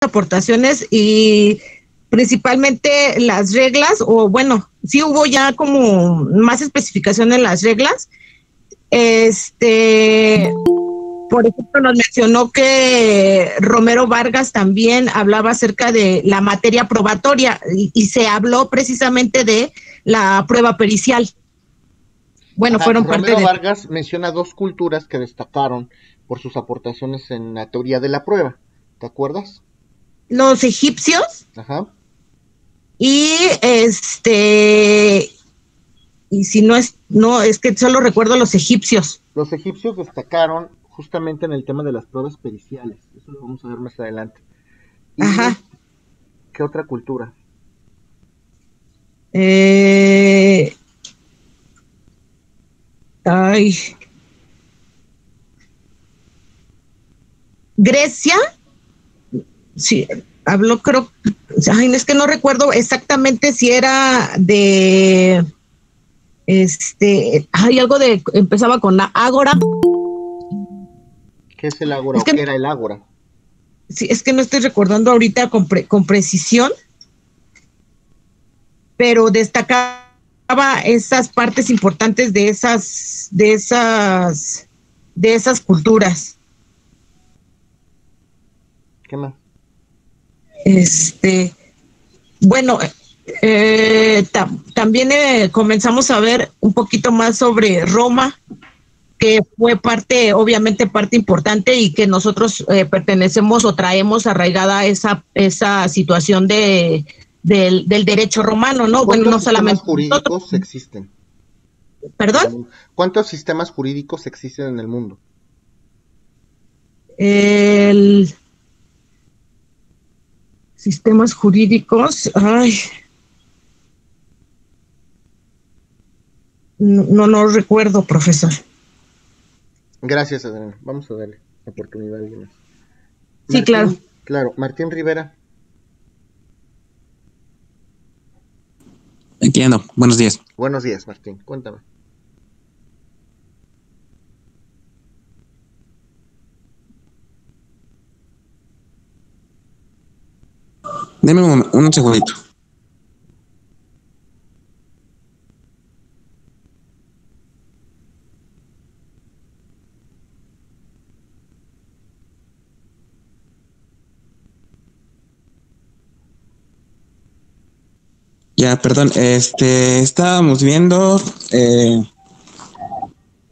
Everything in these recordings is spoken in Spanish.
aportaciones y principalmente las reglas, o bueno, sí hubo ya como más especificación en las reglas. Por ejemplo, nos mencionó que Romero Vargas también hablaba acerca de la materia probatoria y se habló precisamente de la prueba pericial. Bueno, Ajá, fueron Romero parte de... Vargas menciona dos culturas que destacaron por sus aportaciones en la teoría de la prueba. ¿Te acuerdas? Los egipcios Ajá. y y si no es que solo recuerdo los egipcios. Los egipcios destacaron justamente en el tema de las pruebas periciales. Eso lo vamos a ver más adelante. ¿Y Ajá. qué otra cultura? Grecia, sí, habló, creo, es que no recuerdo exactamente si era de, hay algo de, empezaba con la ágora. ¿Qué es el ágora o qué era el ágora? Sí, es que no estoy recordando ahorita con precisión, pero destacaba esas partes importantes de esas culturas. ¿Qué más? Bueno, también comenzamos a ver un poquito más sobre Roma, que fue obviamente parte importante y que nosotros pertenecemos o traemos arraigada esa situación del derecho romano, ¿no? Bueno, no solamente. ¿Cuántos sistemas jurídicos existen? ¿Perdón? ¿Cuántos sistemas jurídicos existen en el mundo? Sistemas jurídicos, no recuerdo, profesor. Gracias, Adriana. Vamos a darle oportunidad a alguien más. Sí, claro. Claro, Martín Rivera. Aquí ando. Buenos días. Buenos días, Martín. Cuéntame. Deme un segundito. Ya, perdón, estábamos viendo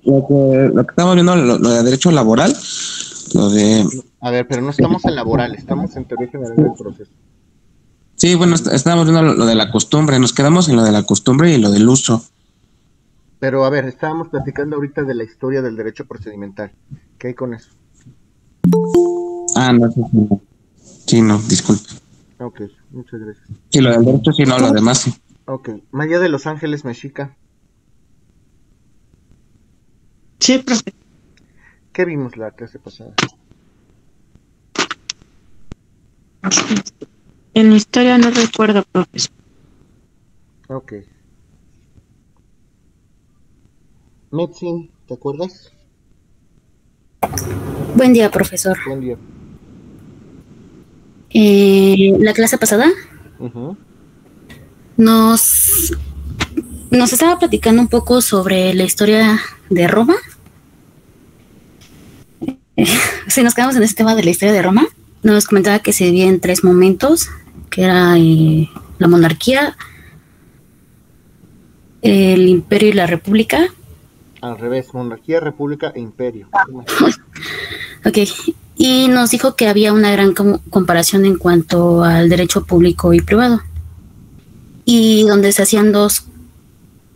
lo que estábamos viendo, lo de derecho laboral, lo de... A ver, pero no estamos en laboral, estamos en teoría general del proceso. Sí, bueno, estábamos viendo lo de la costumbre, nos quedamos en lo de la costumbre y lo del uso. Pero a ver, estábamos platicando ahorita de la historia del derecho procedimental. ¿Qué hay con eso? Ah, no, sí, no, disculpe. Ok, muchas gracias. Sí, lo del derecho sí, no, lo demás sí. Ok, María de los Ángeles Mexica. Sí, profe. ¿Qué vimos la clase pasada? En historia no recuerdo, profesor. Ok. Metzin, ¿te acuerdas? Buen día, profesor. Buen día. La clase pasada nos estaba platicando un poco sobre la historia de Roma. Si nos quedamos en este tema de la historia de Roma, nos comentaba que se dividía en 3 momentos, que era la monarquía, el imperio y la república. Al revés, monarquía, república e imperio. Ok, y nos dijo que había una gran comparación en cuanto al derecho público y privado, y donde se hacían 2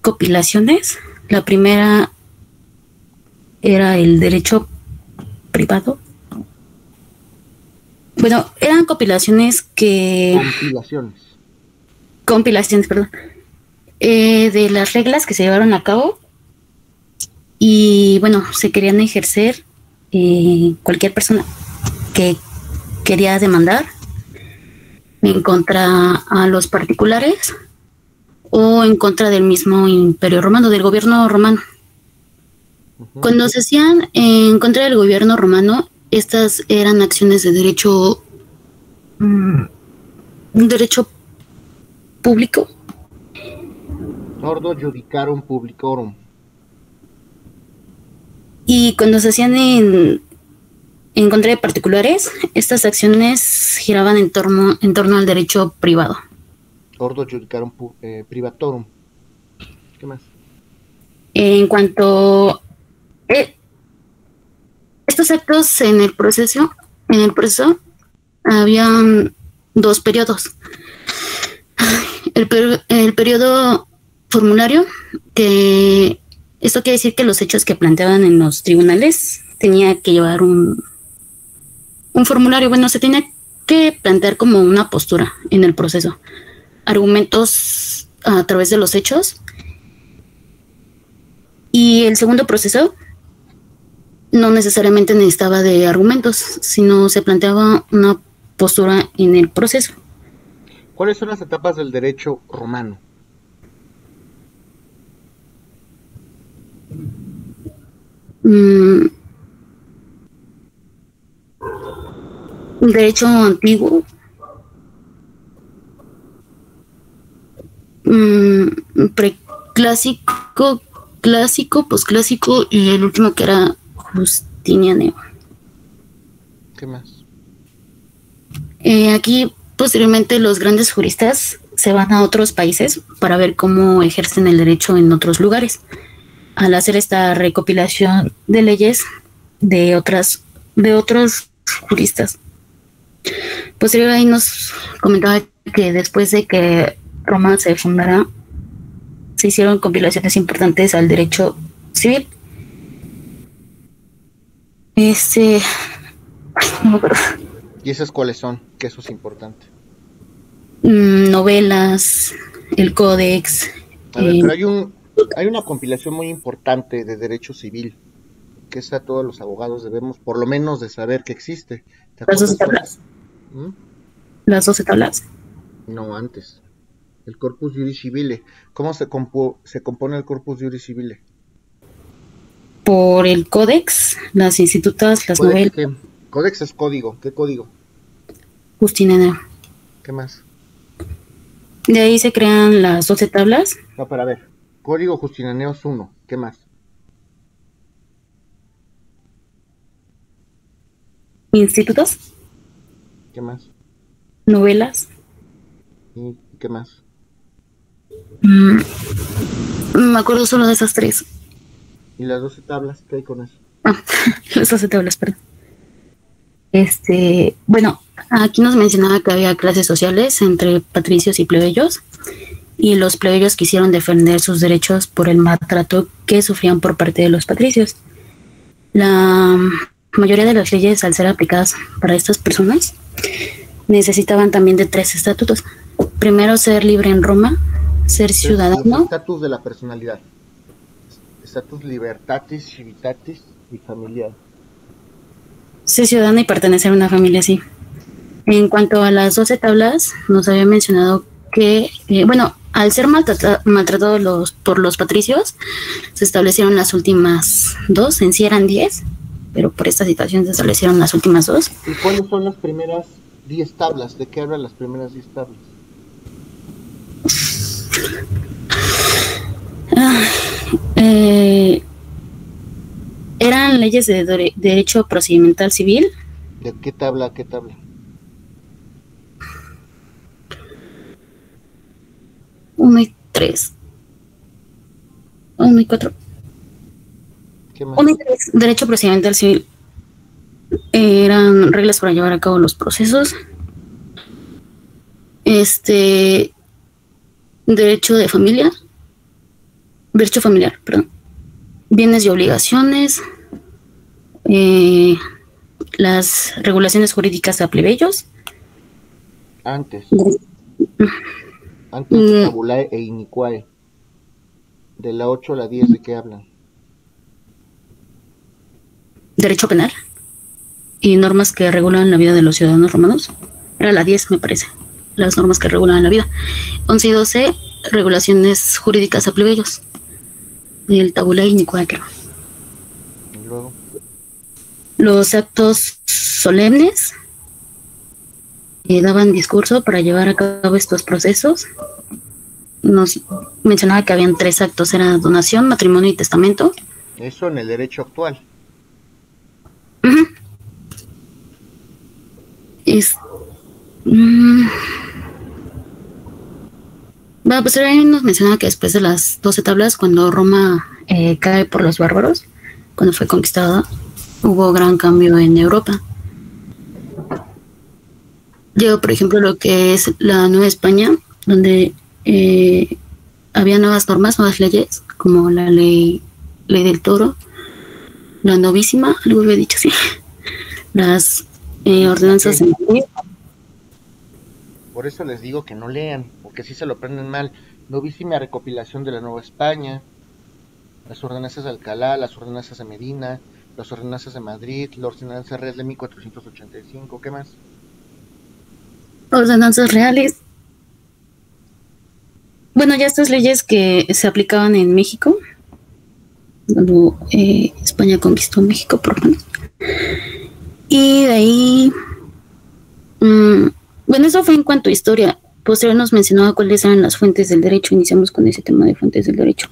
compilaciones. La primera era el derecho privado. Bueno, eran compilaciones, perdón, de las reglas que se llevaron a cabo y, bueno, se querían ejercer cualquier persona que quería demandar en contra a los particulares o en contra del mismo imperio romano, del gobierno romano. Cuando se hacían en contra del gobierno romano, estas eran acciones de derecho un derecho público. Ordo judicarum publicorum. Y cuando se hacían en contra de particulares, estas acciones giraban en torno al derecho privado. Ordo judicarum privatorum. ¿Qué más? En cuanto estos actos en el proceso habían dos periodos. El periodo formulario, que esto quiere decir que los hechos que planteaban en los tribunales tenía que llevar un formulario. Bueno, se tenía que plantear como una postura en el proceso, argumentos a través de los hechos. Y el segundo proceso no necesariamente necesitaba de argumentos, sino se planteaba una postura en el proceso. ¿Cuáles son las etapas del derecho romano? Derecho antiguo, preclásico, clásico, posclásico y el último que era Justiniano. ¿Qué más? Aquí posteriormente los grandes juristas se van a otros países para ver cómo ejercen el derecho en otros lugares. Al hacer esta recopilación de leyes de otros juristas. Posterior ahí nos comentaba que después de que Roma se fundara, se hicieron compilaciones importantes al derecho civil. No me acuerdo. ¿Y esas cuáles son? Que eso es importante. Novelas, el códex. A ver, pero hay una compilación muy importante de derecho civil, que esa todos los abogados debemos por lo menos de saber que existe. Las 12 tablas. Las 12 tablas. No, antes. El Corpus Juris Civile. ¿Cómo se compone el Corpus Juris Civile? Por el códex, las institutas, las novelas. ¿Qué? Códex es código. ¿Qué código? Justiniano. ¿Qué más? De ahí se crean las 12 tablas. No, para ver. Código Justiniano es 1. ¿Qué más? Institutos. ¿Qué más? Novelas. ¿Y qué más? Me acuerdo solo de esas 3. ¿Y las 12 tablas? ¿Qué hay con eso? Las 12 tablas, perdón. Bueno, aquí nos mencionaba que había clases sociales entre patricios y plebeyos, y los plebeyos quisieron defender sus derechos por el maltrato que sufrían por parte de los patricios. La mayoría de las leyes, al ser aplicadas para estas personas, necesitaban también de 3 estatutos. Primero, ser libre en Roma, ser ciudadano. Estatus de la personalidad. Estatus libertatis, civitatis y familiar. Ser ciudadano y pertenecer a una familia, sí. En cuanto a las 12 tablas, nos había mencionado que, al ser maltratados por los patricios, se establecieron las últimas 2, en sí eran 10, pero por esta situación se establecieron las últimas 2. ¿Y cuáles son las primeras 10 tablas? ¿De qué hablan las primeras 10 tablas? Eran leyes de derecho procedimental civil. ¿De qué tabla a qué tabla? 1 y 3. 1 y 4. ¿Qué más? 1 y 3, derecho procedimental civil. Eran reglas para llevar a cabo los procesos. Derecho familiar, perdón. Bienes y obligaciones. Las regulaciones jurídicas a plebeyos. Antes de tabulae e iniquae. De la 8 a la 10, ¿de qué hablan? Derecho penal y normas que regulan la vida de los ciudadanos romanos. Era la 10, me parece. Las normas que regulan la vida. 11 y 12, regulaciones jurídicas a plebeyos. El tabulae iniquae. Y luego, los actos solemnes daban discurso para llevar a cabo estos procesos. Nos mencionaba que habían 3 actos, era donación, matrimonio y testamento. Eso en el derecho actual. Ujú. Bueno, pues ahí nos mencionaba que después de las 12 tablas, cuando Roma cae por los bárbaros, cuando fue conquistada, hubo gran cambio en Europa. Llegó, por ejemplo, lo que es la Nueva España, donde había nuevas normas, nuevas leyes, como la ley del toro, la novísima, algo había dicho así, las ordenanzas de Madrid. Por eso les digo que no lean, porque si se lo aprenden mal. Novísima recopilación de la Nueva España, las ordenanzas de Alcalá, las ordenanzas de Medina, las ordenanzas de Madrid, la ordenanza real de 1485, ¿qué más? Ordenanzas reales. Bueno, ya estas leyes que se aplicaban en México, cuando España conquistó México, por lo menos. Y de ahí, bueno, eso fue en cuanto a historia. Posterior nos mencionaba cuáles eran las fuentes del derecho. Iniciamos con ese tema de fuentes del derecho.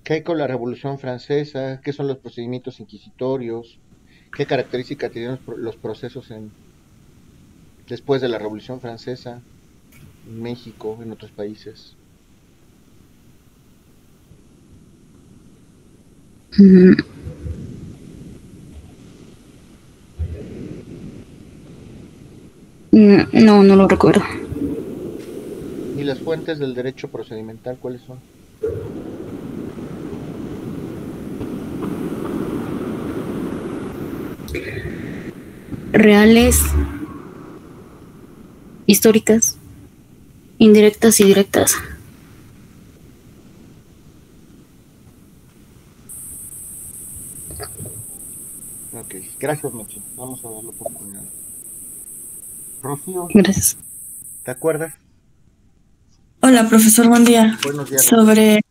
¿Qué hay con la Revolución Francesa? ¿Qué son los procedimientos inquisitorios? ¿Qué características tienen los procesos después de la Revolución Francesa? En México, en otros países. No, no lo recuerdo. ¿Y las fuentes del derecho procedimental cuáles son? Reales, históricas, indirectas y directas. Ok, gracias, Mechi. Vamos a dar la oportunidad. Rocío, Gracias. ¿te acuerdas? Hola, profesor, buen día. Buenos días. Sobre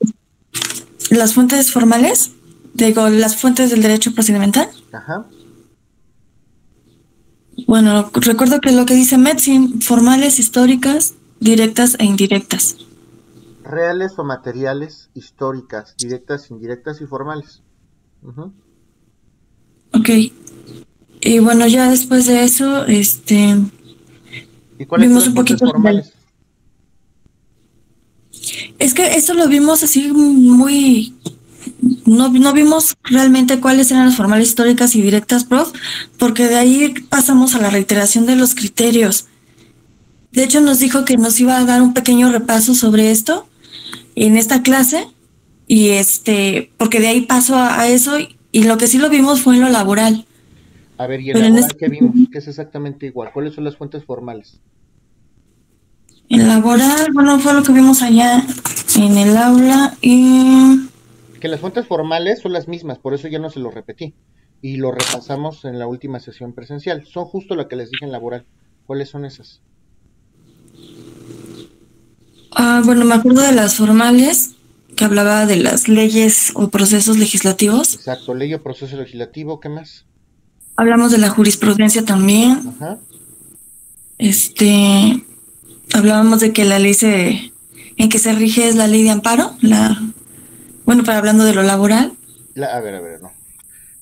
las fuentes formales, digo, las fuentes del derecho procedimental. Ajá. Bueno, recuerdo que lo que dice Metzin, formales, históricas, directas e indirectas. Reales o materiales, históricas, directas, indirectas y formales. Uh-huh. Ok. Y bueno, ya después de eso, ¿Y cuáles vimos son un las fuentes poquito formales? Es que eso lo vimos así muy... No vimos realmente cuáles eran las formales, históricas y directas, prof, porque de ahí pasamos a la reiteración de los criterios. De hecho, nos dijo que nos iba a dar un pequeño repaso sobre esto en esta clase, y porque de ahí paso a eso, y lo que sí lo vimos fue en lo laboral. A ver, ¿y en laboral qué vimos? ¿Qué es exactamente igual? ¿Cuáles son las fuentes formales? En laboral, bueno, fue lo que vimos allá en el aula, y... Que las fuentes formales son las mismas, por eso ya no se lo repetí. Y lo repasamos en la última sesión presencial. Son justo lo que les dije en laboral. ¿Cuáles son esas? Bueno, me acuerdo de las formales, que hablaba de las leyes o procesos legislativos. Exacto, ley o proceso legislativo, ¿qué más? Hablamos de la jurisprudencia también. Ajá. Hablábamos de que la ley en que se rige es la ley de amparo, bueno, para hablando de lo laboral. A ver, no.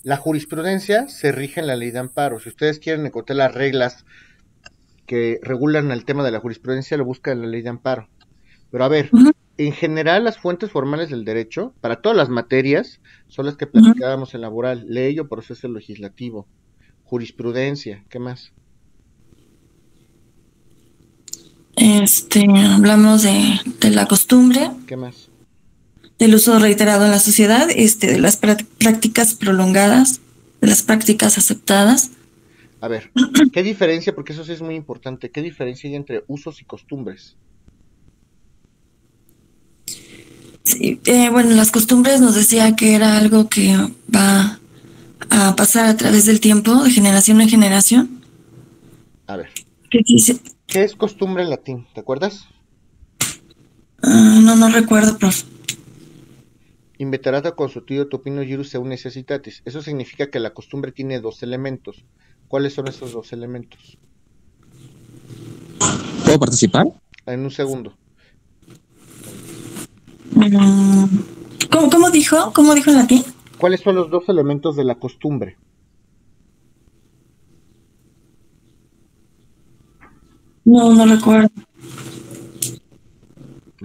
La jurisprudencia se rige en la ley de amparo. Si ustedes quieren encontrar las reglas que regulan el tema de la jurisprudencia, lo buscan en la ley de amparo. Pero a ver, en general las fuentes formales del derecho, para todas las materias, son las que platicábamos en laboral: ley o proceso legislativo, jurisprudencia, ¿qué más? Hablamos de la costumbre. ¿Qué más? Del uso reiterado en la sociedad, de las prácticas prolongadas, de las prácticas aceptadas. A ver, ¿qué diferencia? Porque eso sí es muy importante. ¿Qué diferencia hay entre usos y costumbres? Sí, bueno, las costumbres nos decía que era algo que va a pasar a través del tiempo, de generación en generación. A ver. ¿Qué dice? ¿Qué es costumbre en latín? ¿Te acuerdas? No recuerdo, prof. Inveterata consultio topino iurus seu necessitatis. Eso significa que la costumbre tiene dos elementos: ¿Cuáles son esos dos elementos? ¿Puedo participar? En un segundo. ¿Cómo dijo? ¿Cómo dijo en latín? ¿Cuáles son los dos elementos de la costumbre? No recuerdo.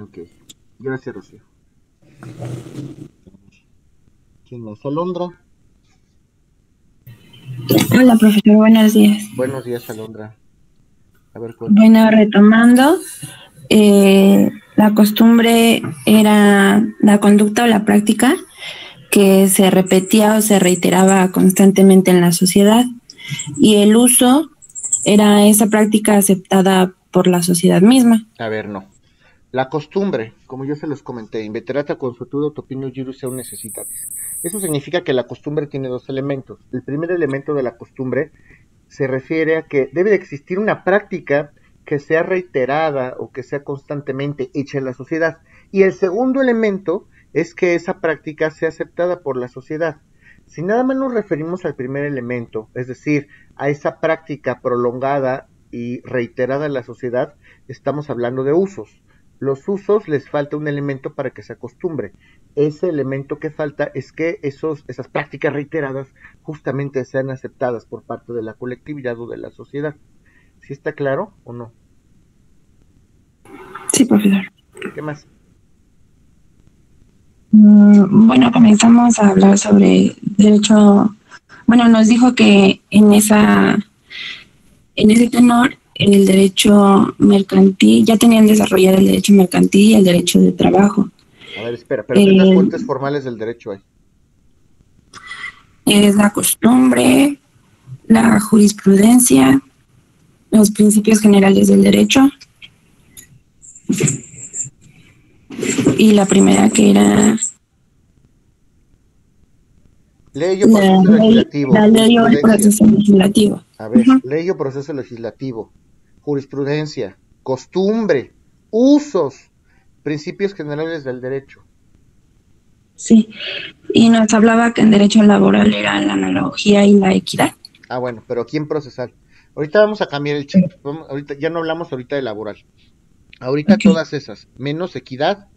Ok. Gracias, Rocío. ¿Quién más? Alondra. Hola, profesor, buenos días. Buenos días, Alondra. A ver, cuéntame. Bueno, retomando, la costumbre era la conducta o la práctica que se repetía o se reiteraba constantemente en la sociedad, y el uso era esa práctica aceptada por la sociedad misma. A ver, no. La costumbre, como yo se los comenté, inveterata consuetudo topinio girus seu necessitatis. Eso significa que la costumbre tiene dos elementos. El primer elemento de la costumbre se refiere a que debe de existir una práctica que sea reiterada o que sea constantemente hecha en la sociedad. Y el segundo elemento es que esa práctica sea aceptada por la sociedad. Si nada más nos referimos al primer elemento, es decir, a esa práctica prolongada y reiterada en la sociedad, estamos hablando de usos. Los usos les falta un elemento para que se acostumbre. Ese elemento que falta es que esas prácticas reiteradas justamente sean aceptadas por parte de la colectividad o de la sociedad. ¿Sí está claro o no? Sí, profesor. ¿Qué más? Bueno, comenzamos a hablar sobre derecho. Bueno, nos dijo que en ese tenor el derecho mercantil, ya tenían desarrollado el derecho mercantil y el derecho de trabajo. A ver, espera, pero ¿qué las fuentes formales del derecho hay? Es la costumbre, la jurisprudencia, los principios generales del derecho, y la primera que era Ley o proceso legislativo. la ley o el proceso legislativo. A ver, ley o proceso legislativo, jurisprudencia, costumbre, usos, principios generales del derecho. Sí, y nos hablaba que en derecho laboral era la analogía y la equidad. Ah, bueno, pero aquí en procesal. Ahorita vamos a cambiar el chip. Ahorita ya no hablamos ahorita de laboral. Ahorita okay. Todas esas, menos equidad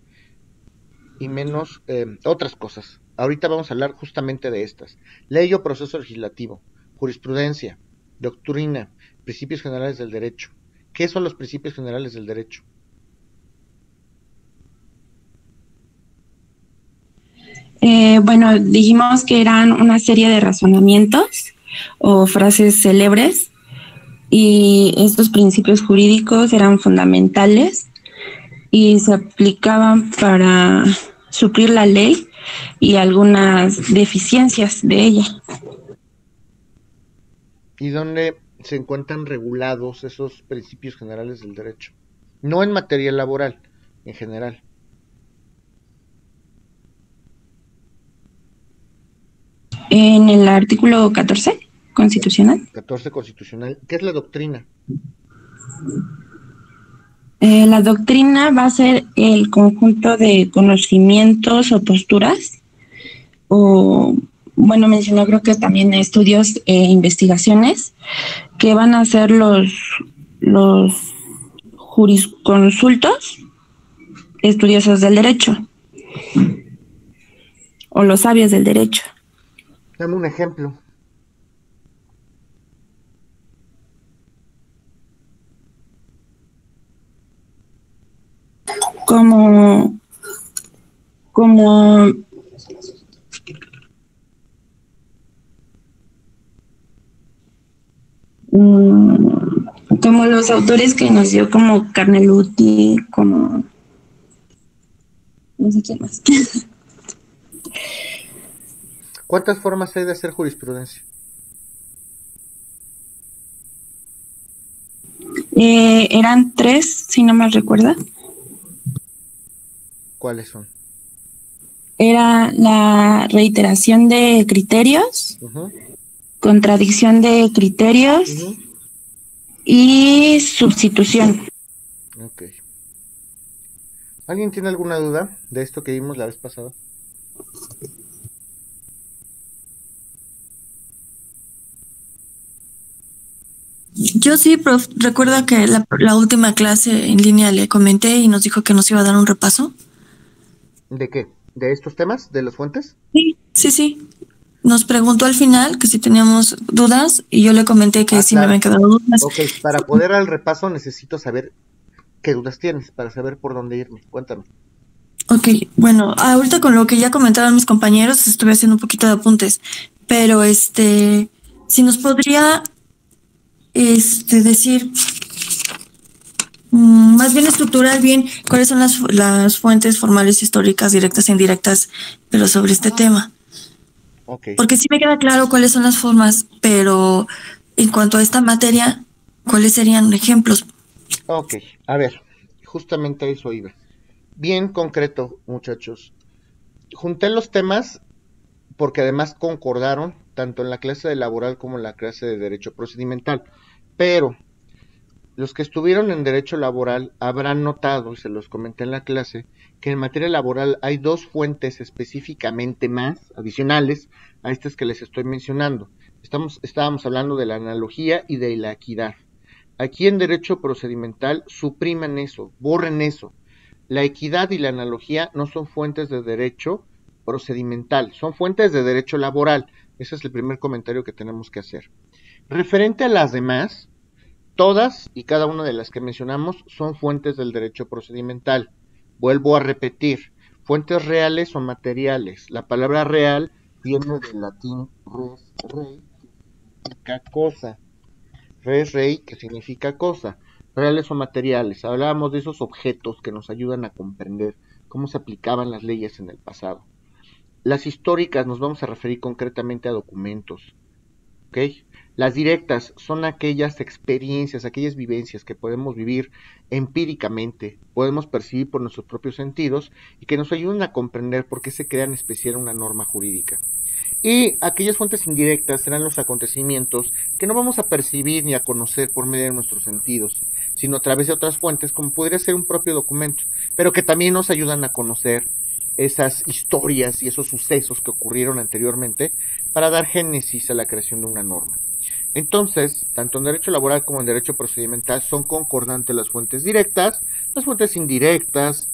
y menos otras cosas. Ahorita vamos a hablar justamente de estas. Ley o proceso legislativo, jurisprudencia, doctrina, principios generales del derecho. ¿Qué son los principios generales del derecho? Bueno, dijimos que eran una serie de razonamientos o frases célebres, y estos principios jurídicos eran fundamentales y se aplicaban para suplir la ley y algunas deficiencias de ella. ¿Y dónde se encuentran regulados esos principios generales del derecho? No en materia laboral, en general. En el artículo 14 constitucional. 14 constitucional. ¿Qué es la doctrina? La doctrina va a ser el conjunto de conocimientos o posturas, o bueno, mencionó creo que también estudios e investigaciones que van a ser los jurisconsultos estudiosos del derecho o los sabios del derecho. Dame un ejemplo. Como los autores que nos dio, como Carneluti, como no sé quién más. ¿Cuántas formas hay de hacer jurisprudencia? Eran 3, si no me recuerda. ¿Cuáles son? Era la reiteración de criterios, contradicción de criterios y sustitución. Ok. ¿Alguien tiene alguna duda de esto que vimos la vez pasada? Yo sí, prof. Recuerda que la última clase en línea le comenté y nos dijo que nos iba a dar un repaso. ¿De qué? ¿De estos temas? ¿De las fuentes? Sí, sí, sí. Nos preguntó al final que si teníamos dudas y yo le comenté que sí me Claro. habían quedado dudas. Ok, para poder dar el repaso necesito saber qué dudas tienes, para saber por dónde irme. Cuéntame. Ok, bueno, ahorita con lo que ya comentaron mis compañeros estuve haciendo un poquito de apuntes, pero si nos podría decir, más bien estructurar bien cuáles son las fuentes formales históricas, directas e indirectas, pero sobre este tema. Ok. Porque sí me queda claro cuáles son las formas, pero en cuanto a esta materia, ¿cuáles serían ejemplos? Ok, a ver, justamente a eso iba. Bien concreto, muchachos. Junté los temas porque además concordaron tanto en la clase de laboral como en la clase de derecho procedimental. Pero los que estuvieron en derecho laboral habrán notado, y se los comenté en la clase, que en materia laboral hay dos fuentes específicamente más adicionales a estas que les estoy mencionando. Estábamos hablando de la analogía y de la equidad. Aquí en derecho procedimental supriman eso, borren eso. La equidad y la analogía no son fuentes de derecho procedimental, son fuentes de derecho laboral. Ese es el primer comentario que tenemos que hacer. Referente a las demás, todas y cada una de las que mencionamos son fuentes del derecho procedimental. Vuelvo a repetir, fuentes reales o materiales. La palabra real viene del latín res, rey, que significa cosa. Res, rey, que significa cosa. Reales o materiales. Hablábamos de esos objetos que nos ayudan a comprender cómo se aplicaban las leyes en el pasado. Las históricas nos vamos a referir concretamente a documentos. ¿Ok? Las directas son aquellas experiencias, aquellas vivencias que podemos vivir empíricamente, podemos percibir por nuestros propios sentidos y que nos ayudan a comprender por qué se crea en especial una norma jurídica. Y aquellas fuentes indirectas serán los acontecimientos que no vamos a percibir ni a conocer por medio de nuestros sentidos, sino a través de otras fuentes, como podría ser un propio documento, pero que también nos ayudan a conocer esas historias y esos sucesos que ocurrieron anteriormente para dar génesis a la creación de una norma. Entonces, tanto en derecho laboral como en derecho procedimental son concordantes las fuentes directas, las fuentes indirectas,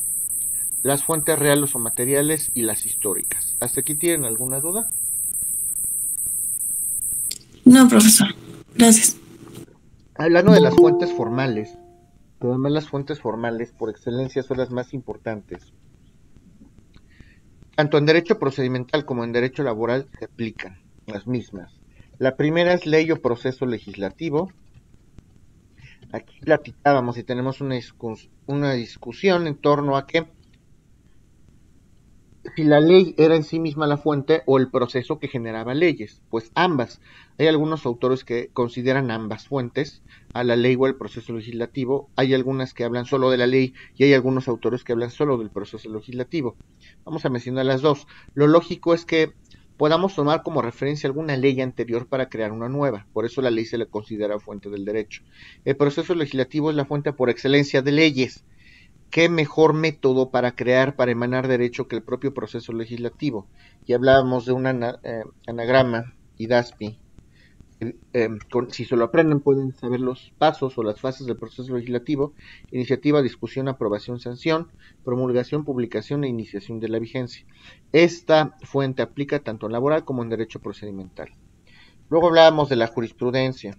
las fuentes reales o materiales y las históricas. ¿Hasta aquí tienen alguna duda? No, profesor. Gracias. Hablando de las fuentes formales, que además las fuentes formales por excelencia son las más importantes. Tanto en derecho procedimental como en derecho laboral se aplican las mismas. La primera es ley o proceso legislativo. Aquí platicábamos y tenemos una discusión en torno a que si la ley era en sí misma la fuente o el proceso que generaba leyes, pues ambas. Hay algunos autores que consideran ambas fuentes, a la ley o al proceso legislativo. Hay algunas que hablan solo de la ley y hay algunos autores que hablan solo del proceso legislativo. Vamos a mencionar las dos. Lo lógico es que podamos tomar como referencia alguna ley anterior para crear una nueva. Por eso la ley se le considera fuente del derecho. El proceso legislativo es la fuente por excelencia de leyes. ¿Qué mejor método para crear, para emanar derecho que el propio proceso legislativo? Y hablábamos de un anagrama, IDASPI. Si se lo aprenden pueden saber los pasos o las fases del proceso legislativo: iniciativa, discusión, aprobación, sanción, promulgación, publicación e iniciación de la vigencia. Esta fuente aplica tanto en laboral como en derecho procedimental. Luego hablábamos de la jurisprudencia.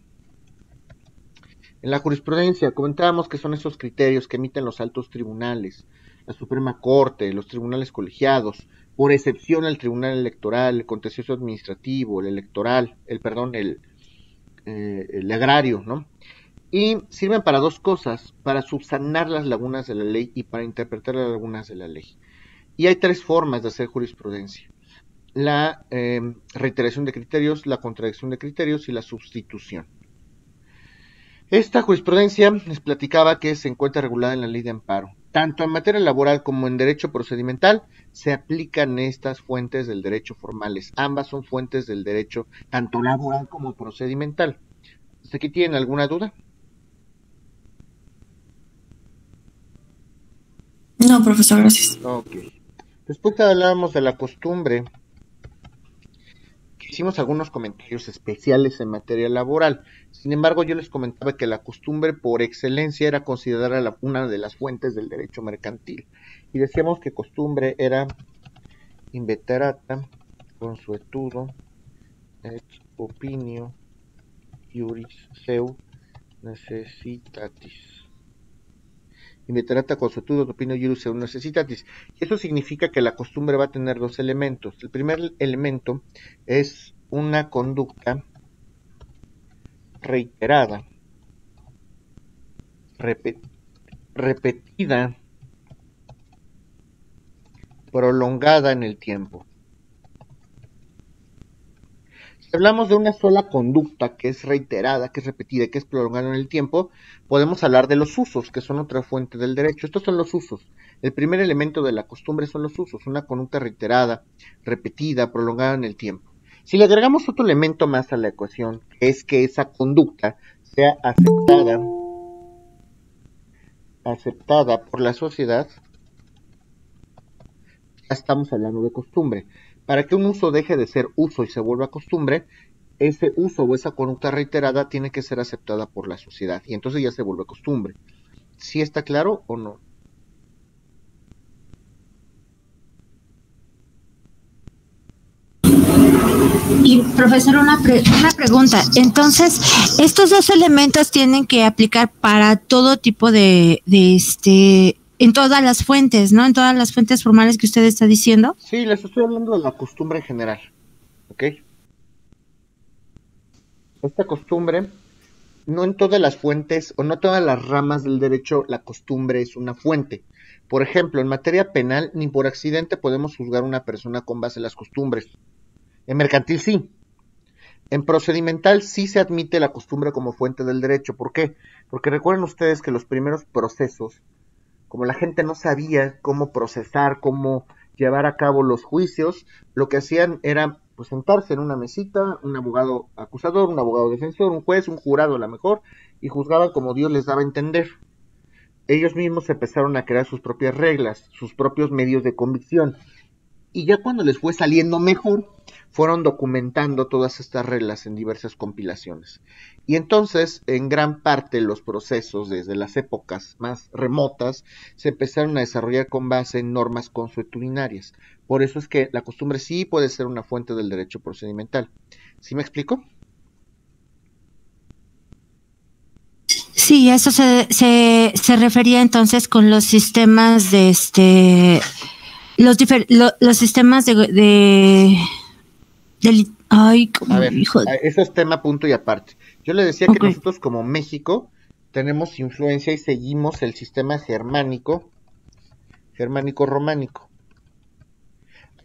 En la jurisprudencia comentábamos que son esos criterios que emiten los altos tribunales, la Suprema Corte, los tribunales colegiados, por excepción el Tribunal Electoral, el Contencioso Administrativo, el electoral, el agrario, ¿no? Y sirven para dos cosas: para subsanar las lagunas de la ley y para interpretar las lagunas de la ley. Y hay tres formas de hacer jurisprudencia: la reiteración de criterios, la contradicción de criterios y la sustitución. Esta jurisprudencia les platicaba que se encuentra regulada en la ley de amparo. Tanto en materia laboral como en derecho procedimental se aplican estas fuentes del derecho formales. Ambas son fuentes del derecho tanto laboral como procedimental. ¿Hasta aquí tienen alguna duda? No, profesor, gracias. Ok. Después hablábamos de la costumbre, hicimos algunos comentarios especiales en materia laboral. Sin embargo, yo les comentaba que la costumbre por excelencia era considerada una de las fuentes del derecho mercantil. Y decíamos que costumbre era inveterata, consuetudo, et opinio, iuris seu necessitatis. Inveterata consuetudo, opinio, iuris seu necessitatis. Y eso significa que la costumbre va a tener dos elementos. El primer elemento es una conducta reiterada, repetida, prolongada en el tiempo. Si hablamos de una sola conducta que es reiterada, que es repetida, que es prolongada en el tiempo, podemos hablar de los usos, que son otra fuente del derecho. Estos son los usos. El primer elemento de la costumbre son los usos, una conducta reiterada, repetida, prolongada en el tiempo. Si le agregamos otro elemento más a la ecuación, que es que esa conducta sea aceptada por la sociedad, ya estamos hablando de costumbre. Para que un uso deje de ser uso y se vuelva costumbre, ese uso o esa conducta reiterada tiene que ser aceptada por la sociedad y entonces ya se vuelve costumbre. ¿Sí está claro o no? Y profesor, una pregunta. Entonces, estos dos elementos tienen que aplicar para todo tipo en todas las fuentes, ¿no? En todas las fuentes formales que usted está diciendo. Sí, les estoy hablando de la costumbre en general, ¿ok? Esta costumbre, no en todas las fuentes o no todas las ramas del derecho, la costumbre es una fuente. Por ejemplo, en materia penal, ni por accidente podemos juzgar a una persona con base en las costumbres. En mercantil sí. En procedimental sí se admite la costumbre como fuente del derecho. ¿Por qué? Porque recuerden ustedes que los primeros procesos, como la gente no sabía cómo procesar, cómo llevar a cabo los juicios, lo que hacían era pues sentarse en una mesita, un abogado acusador, un abogado defensor, un juez, un jurado a lo mejor, y juzgaban como Dios les daba a entender. Ellos mismos empezaron a crear sus propias reglas, sus propios medios de convicción. Y ya cuando les fue saliendo mejor, fueron documentando todas estas reglas en diversas compilaciones. Y entonces, en gran parte, los procesos, desde las épocas más remotas, se empezaron a desarrollar con base en normas consuetudinarias. Por eso es que la costumbre sí puede ser una fuente del derecho procedimental. ¿Sí me explico? Sí, eso se refería entonces con los sistemas de los sistemas ay, como a ver, hijo. Eso es tema punto y aparte. Yo le decía que nosotros como México tenemos influencia y seguimos el sistema germánico-románico.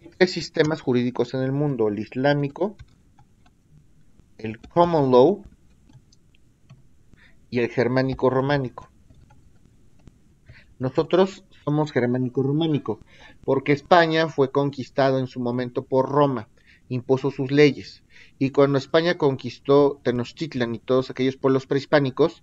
Hay tres sistemas jurídicos en el mundo: el islámico, el common law y el germánico-románico. Nosotros somos germánico-románico, porque España fue conquistado en su momento por Roma, impuso sus leyes, y cuando España conquistó Tenochtitlan y todos aquellos pueblos prehispánicos,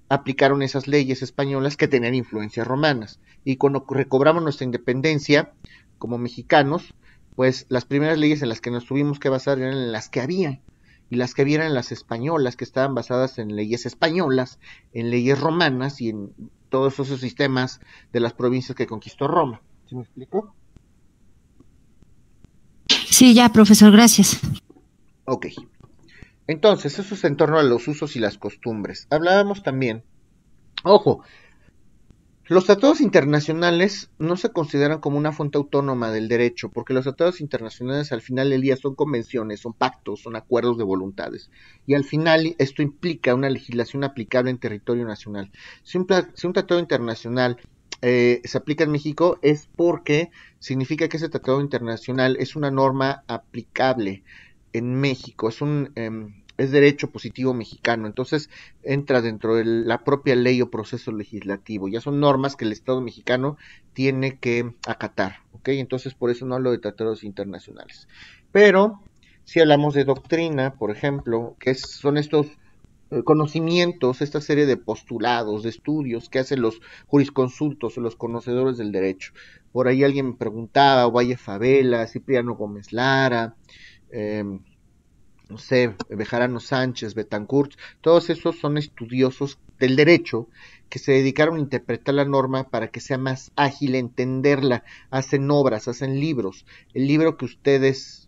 aplicaron esas leyes españolas que tenían influencias romanas, y cuando recobramos nuestra independencia como mexicanos, pues las primeras leyes en las que nos tuvimos que basar eran en las que había, y las que había eran las españolas, que estaban basadas en leyes españolas, en leyes romanas y en todos esos sistemas de las provincias que conquistó Roma. ¿Sí me explico? Sí, ya, profesor, gracias. Ok. Entonces, eso es en torno a los usos y las costumbres. Hablábamos también, ojo, los tratados internacionales no se consideran como una fuente autónoma del derecho, porque los tratados internacionales al final del día son convenciones, son pactos, son acuerdos de voluntades. Y al final esto implica una legislación aplicable en territorio nacional. Si un tratado internacional se aplica en México, es porque significa que ese tratado internacional es una norma aplicable en México, es derecho positivo mexicano, entonces entra dentro de la propia ley o proceso legislativo, ya son normas que el Estado mexicano tiene que acatar, ¿ok? Entonces por eso no hablo de tratados internacionales. Pero si hablamos de doctrina, por ejemplo, que son estos conocimientos, esta serie de postulados, de estudios que hacen los jurisconsultos o los conocedores del derecho. Por ahí alguien me preguntaba, Valle Favela, Cipriano Gómez Lara, no sé, Bejarano Sánchez, Betancourt, todos esos son estudiosos del derecho que se dedicaron a interpretar la norma para que sea más ágil entenderla, hacen obras, hacen libros. El libro que ustedes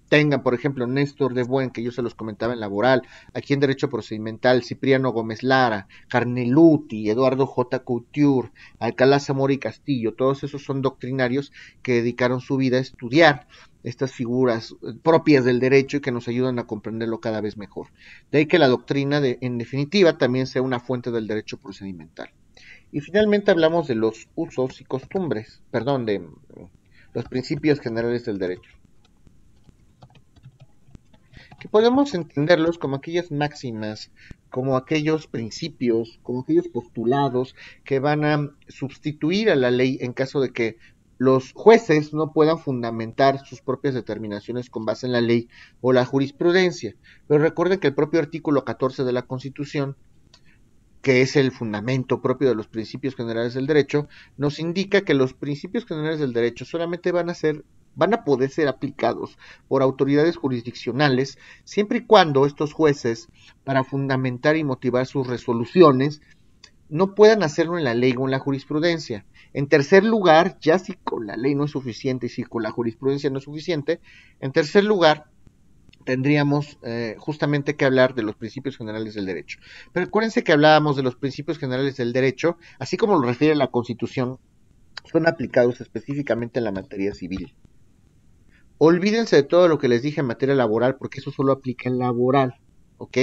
tengan, por ejemplo, Néstor de Buen, que yo se los comentaba en Laboral, aquí en Derecho Procedimental, Cipriano Gómez Lara, Carneluti, Eduardo J. Couture, Alcalá Zamora y Castillo, todos esos son doctrinarios que dedicaron su vida a estudiar estas figuras propias del derecho y que nos ayudan a comprenderlo cada vez mejor. De ahí que la doctrina, en definitiva, también sea una fuente del derecho procedimental. Y finalmente hablamos de los usos y costumbres, de los principios generales del derecho, que podemos entenderlos como aquellas máximas, como aquellos principios, como aquellos postulados que van a sustituir a la ley en caso de que los jueces no puedan fundamentar sus propias determinaciones con base en la ley o la jurisprudencia. Pero recuerden que el propio artículo 14 de la Constitución, que es el fundamento propio de los principios generales del derecho, nos indica que los principios generales del derecho solamente van a poder ser aplicados por autoridades jurisdiccionales siempre y cuando estos jueces, para fundamentar y motivar sus resoluciones, no puedan hacerlo en la ley o en la jurisprudencia. En tercer lugar, ya si con la ley no es suficiente y si con la jurisprudencia no es suficiente, en tercer lugar tendríamos justamente que hablar de los principios generales del derecho. Pero acuérdense que hablábamos de los principios generales del derecho, así como lo refiere la Constitución, son aplicados específicamente en la materia civil. Olvídense de todo lo que les dije en materia laboral, porque eso solo aplica en laboral, ¿ok?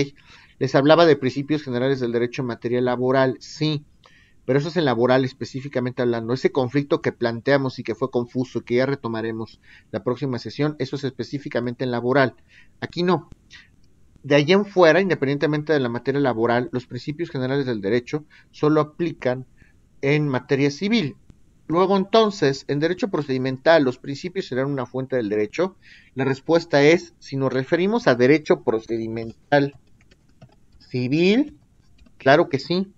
Les hablaba de principios generales del derecho en materia laboral, sí, pero eso es en laboral específicamente hablando. Ese conflicto que planteamos y que fue confuso y que ya retomaremos la próxima sesión, eso es específicamente en laboral. Aquí no. De allí en fuera, independientemente de la materia laboral, los principios generales del derecho solo aplican en materia civil. Luego entonces, en derecho procedimental, ¿los principios serán una fuente del derecho? La respuesta es, si nos referimos a derecho procedimental civil, claro que sí,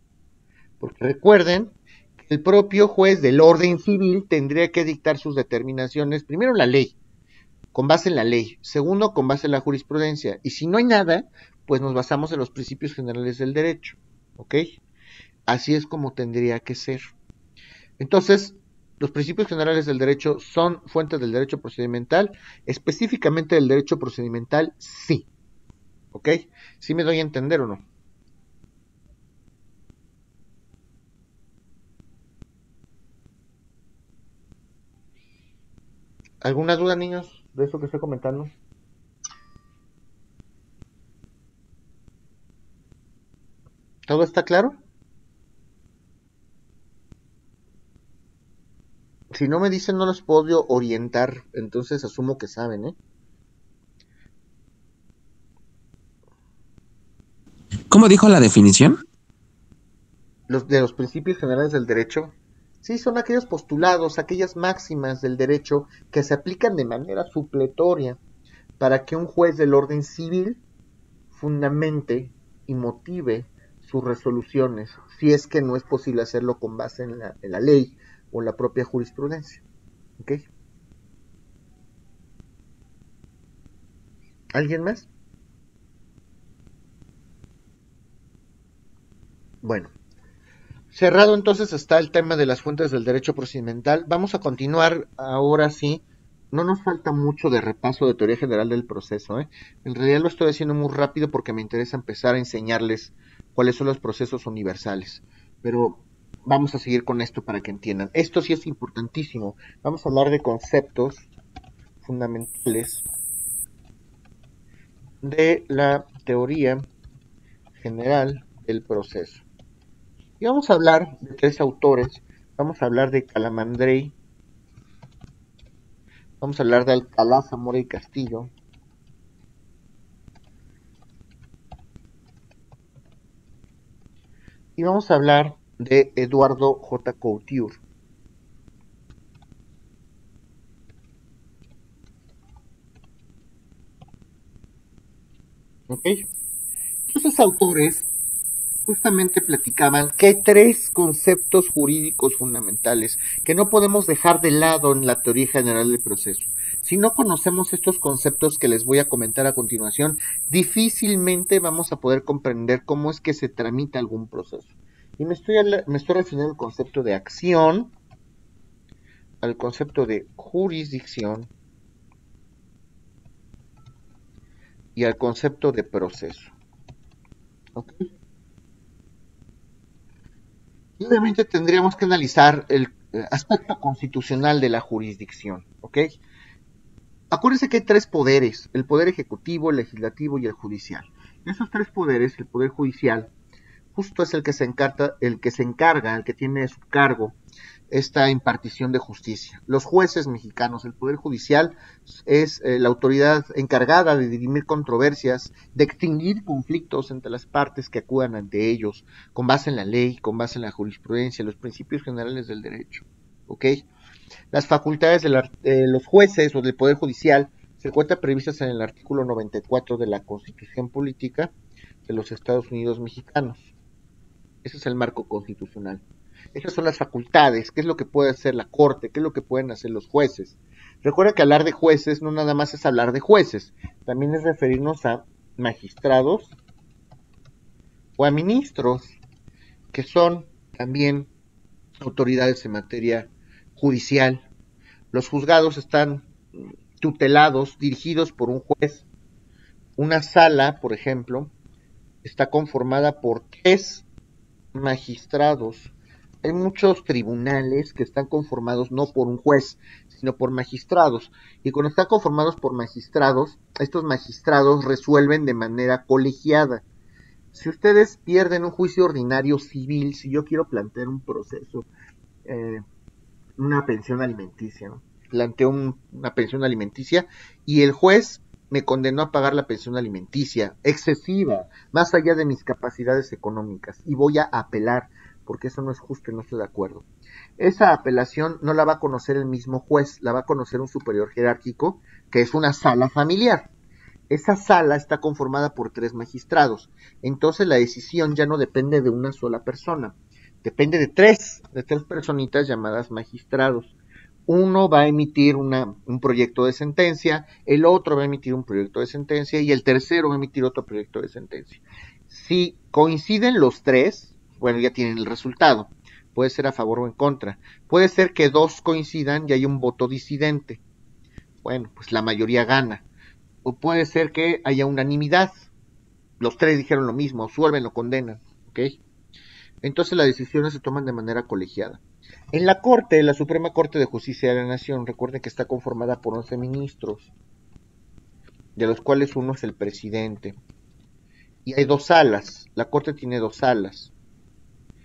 porque recuerden que el propio juez del orden civil tendría que dictar sus determinaciones, primero la ley, con base en la ley, segundo con base en la jurisprudencia, y si no hay nada, pues nos basamos en los principios generales del derecho, ¿ok? Así es como tendría que ser. Entonces, los principios generales del derecho son fuentes del derecho procedimental, específicamente del derecho procedimental, sí. ¿Ok? ¿Sí me doy a entender o no? ¿Alguna duda, niños, de eso que estoy comentando? ¿Todo está claro? Si no me dicen, no los puedo orientar, entonces asumo que saben, ¿eh? ¿Cómo dijo la definición? De los principios generales del derecho, sí, son aquellos postulados, aquellas máximas del derecho que se aplican de manera supletoria para que un juez del orden civil fundamente y motive sus resoluciones, si es que no es posible hacerlo con base en la ley o la propia jurisprudencia. ¿Ok? ¿Alguien más? Bueno, cerrado entonces está el tema de las fuentes del derecho procedimental. Vamos a continuar ahora sí. No nos falta mucho de repaso de teoría general del proceso, ¿eh? En realidad lo estoy haciendo muy rápido porque me interesa empezar a enseñarles cuáles son los procesos universales. Pero vamos a seguir con esto para que entiendan. Esto sí es importantísimo. Vamos a hablar de conceptos fundamentales de la teoría general del proceso. Y vamos a hablar de tres autores. Vamos a hablar de Calamandrei, vamos a hablar de Alcalá Zamora y Castillo, y vamos a hablar de Eduardo J. Couture. ¿Ok? Esos autores justamente platicaban que hay tres conceptos jurídicos fundamentales que no podemos dejar de lado en la teoría general del proceso. Si no conocemos estos conceptos que les voy a comentar a continuación, difícilmente vamos a poder comprender cómo es que se tramita algún proceso. Y me estoy refiriendo al concepto de acción, al concepto de jurisdicción y al concepto de proceso. ¿Ok? Y obviamente tendríamos que analizar el aspecto constitucional de la jurisdicción. ¿Ok? Acuérdense que hay tres poderes: el poder ejecutivo, el legislativo y el judicial. Esos tres poderes, el poder judicial, justo es el que se encarga, el que tiene a su cargo esta impartición de justicia. Los jueces mexicanos, el poder judicial es la autoridad encargada de dirimir controversias, de extinguir conflictos entre las partes que acudan ante ellos, con base en la ley, con base en la jurisprudencia, los principios generales del derecho. ¿Ok? Las facultades de los jueces o del Poder Judicial se encuentran previstas en el artículo 94 de la Constitución Política de los Estados Unidos Mexicanos. Ese es el marco constitucional. Esas son las facultades, qué es lo que puede hacer la Corte, qué es lo que pueden hacer los jueces. Recuerda que hablar de jueces no nada más es hablar de jueces, también es referirnos a magistrados o a ministros, que son también autoridades en materia judicial. Los juzgados están tutelados, dirigidos por un juez. Una sala, por ejemplo, está conformada por 3 magistrados. Hay muchos tribunales que están conformados no por un juez, sino por magistrados. Y cuando están conformados por magistrados, estos magistrados resuelven de manera colegiada. Si ustedes pierden un juicio ordinario civil, si yo quiero plantear un proceso, una pensión alimenticia, ¿no? Planteo una pensión alimenticia y el juez me condenó a pagar la pensión alimenticia excesiva, más allá de mis capacidades económicas, y voy a apelar, porque eso no es justo y no estoy de acuerdo. Esa apelación no la va a conocer el mismo juez, la va a conocer un superior jerárquico, que es una sala familiar. Esa sala está conformada por 3 magistrados, entonces la decisión ya no depende de una sola persona, depende de tres personitas llamadas magistrados. Uno va a emitir un proyecto de sentencia, el otro va a emitir un proyecto de sentencia y el tercero va a emitir otro proyecto de sentencia. Si coinciden los 3, bueno, ya tienen el resultado. Puede ser a favor o en contra. Puede ser que 2 coincidan y hay un voto disidente. Bueno, pues la mayoría gana. O puede ser que haya unanimidad. Los 3 dijeron lo mismo, absuelven o condenan. ¿Ok? Entonces las decisiones se toman de manera colegiada. En la Corte, la Suprema Corte de Justicia de la Nación, recuerden que está conformada por 11 ministros, de los cuales uno es el presidente. Y hay 2 salas, la Corte tiene 2 salas.